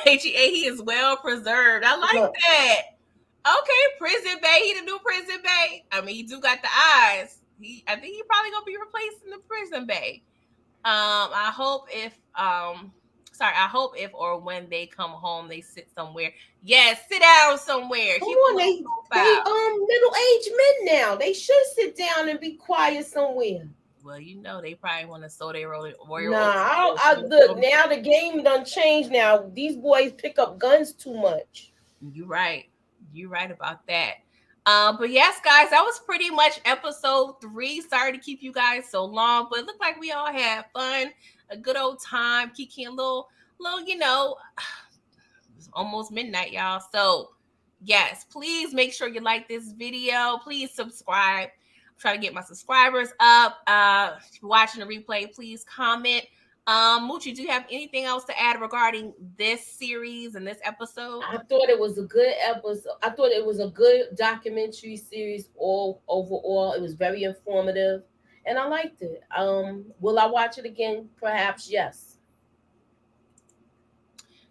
HEA, he is well preserved. I like that. Okay, Prison Bay. He the new Prison Bay. I mean, he do got the eyes. I think he probably gonna be replacing the Prison Bay. I hope if or when they come home, they sit somewhere. Yes, sit down somewhere. Come on, they middle-aged men now. They should sit down and be quiet somewhere. Well, they probably want to sow their royal. I look, now the game done changed. Now these boys pick up guns too much. You're right about that. But yes, guys, that was pretty much episode 3. Sorry to keep you guys so long, but it looked like we all had fun, a good old time, kicking a little, it's almost midnight, y'all. So yes, please make sure you like this video. Please subscribe. I'm trying to get my subscribers up. If you're watching the replay, please comment. Moochie, do you have anything else to add regarding this series and this episode? I thought it was a good episode. I thought it was a good documentary series overall. It was very informative, and I liked it. Will I watch it again? Perhaps, yes.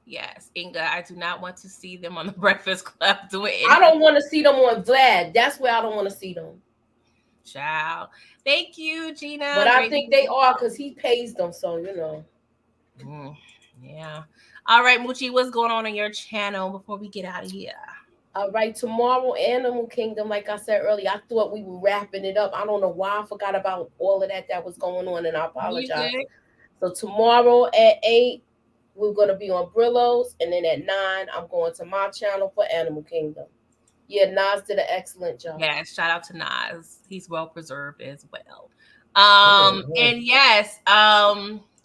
Yes, Inga, I do not want to see them on the Breakfast Club doing it. I don't want to see them on Vlad. That's where I don't want to see them. Child. Thank you, Gina. But I think they are, because he pays them, so yeah. All right, Moochie, what's going on your channel before we get out of here? All right, tomorrow, Animal Kingdom, like I said earlier, I thought we were wrapping it up. I don't know why I forgot about all of that was going on, and I apologize. So tomorrow at 8, we're going to be on Brillo's, and then at 9, I'm going to my channel for Animal Kingdom. Yeah, Nas did an excellent job. Yeah, shout out to Nas. He's well preserved as well. And yes,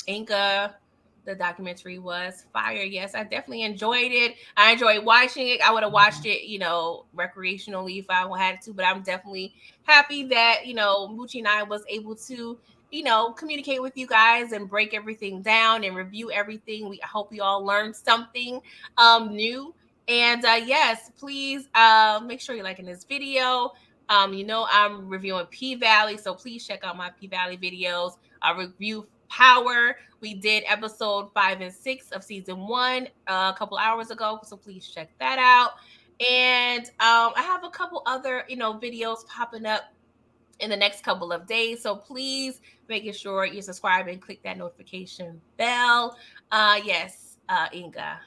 Inga, the documentary was fire. Yes, I definitely enjoyed it. I enjoyed watching it. I would have watched it, recreationally if I had to, but I'm definitely happy that, Moochie and I was able to, communicate with you guys and break everything down and review everything. I hope we all learned something new. And yes, please make sure you're liking this video. I'm reviewing P Valley, so please check out my P Valley videos. I review Power. We did episode 5 and 6 of season 1 a couple hours ago, so please check that out. And I have a couple other videos popping up in the next couple of days. So please making sure you subscribe and click that notification bell. Yes, Inga.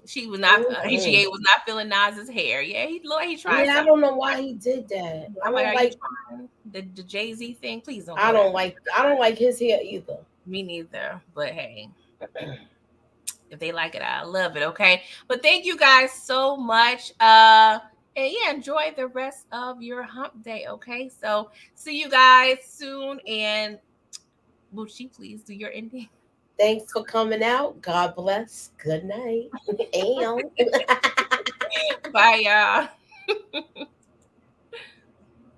She was not. Mm-hmm. HGA was not feeling Nas's hair. Yeah, he tried Yeah, I something. don't know why he did that. I I'm like, don't are you like. trying the Jay-Z thing? Please don't I do that. don't like. I don't like his hair either. Me neither. But hey, if they like it, I love it. Okay. But thank you guys so much. And yeah, enjoy the rest of your hump day. Okay. So see you guys soon. And Bucci, please do your ending. Thanks for coming out. God bless. Good night. And Bye, y'all.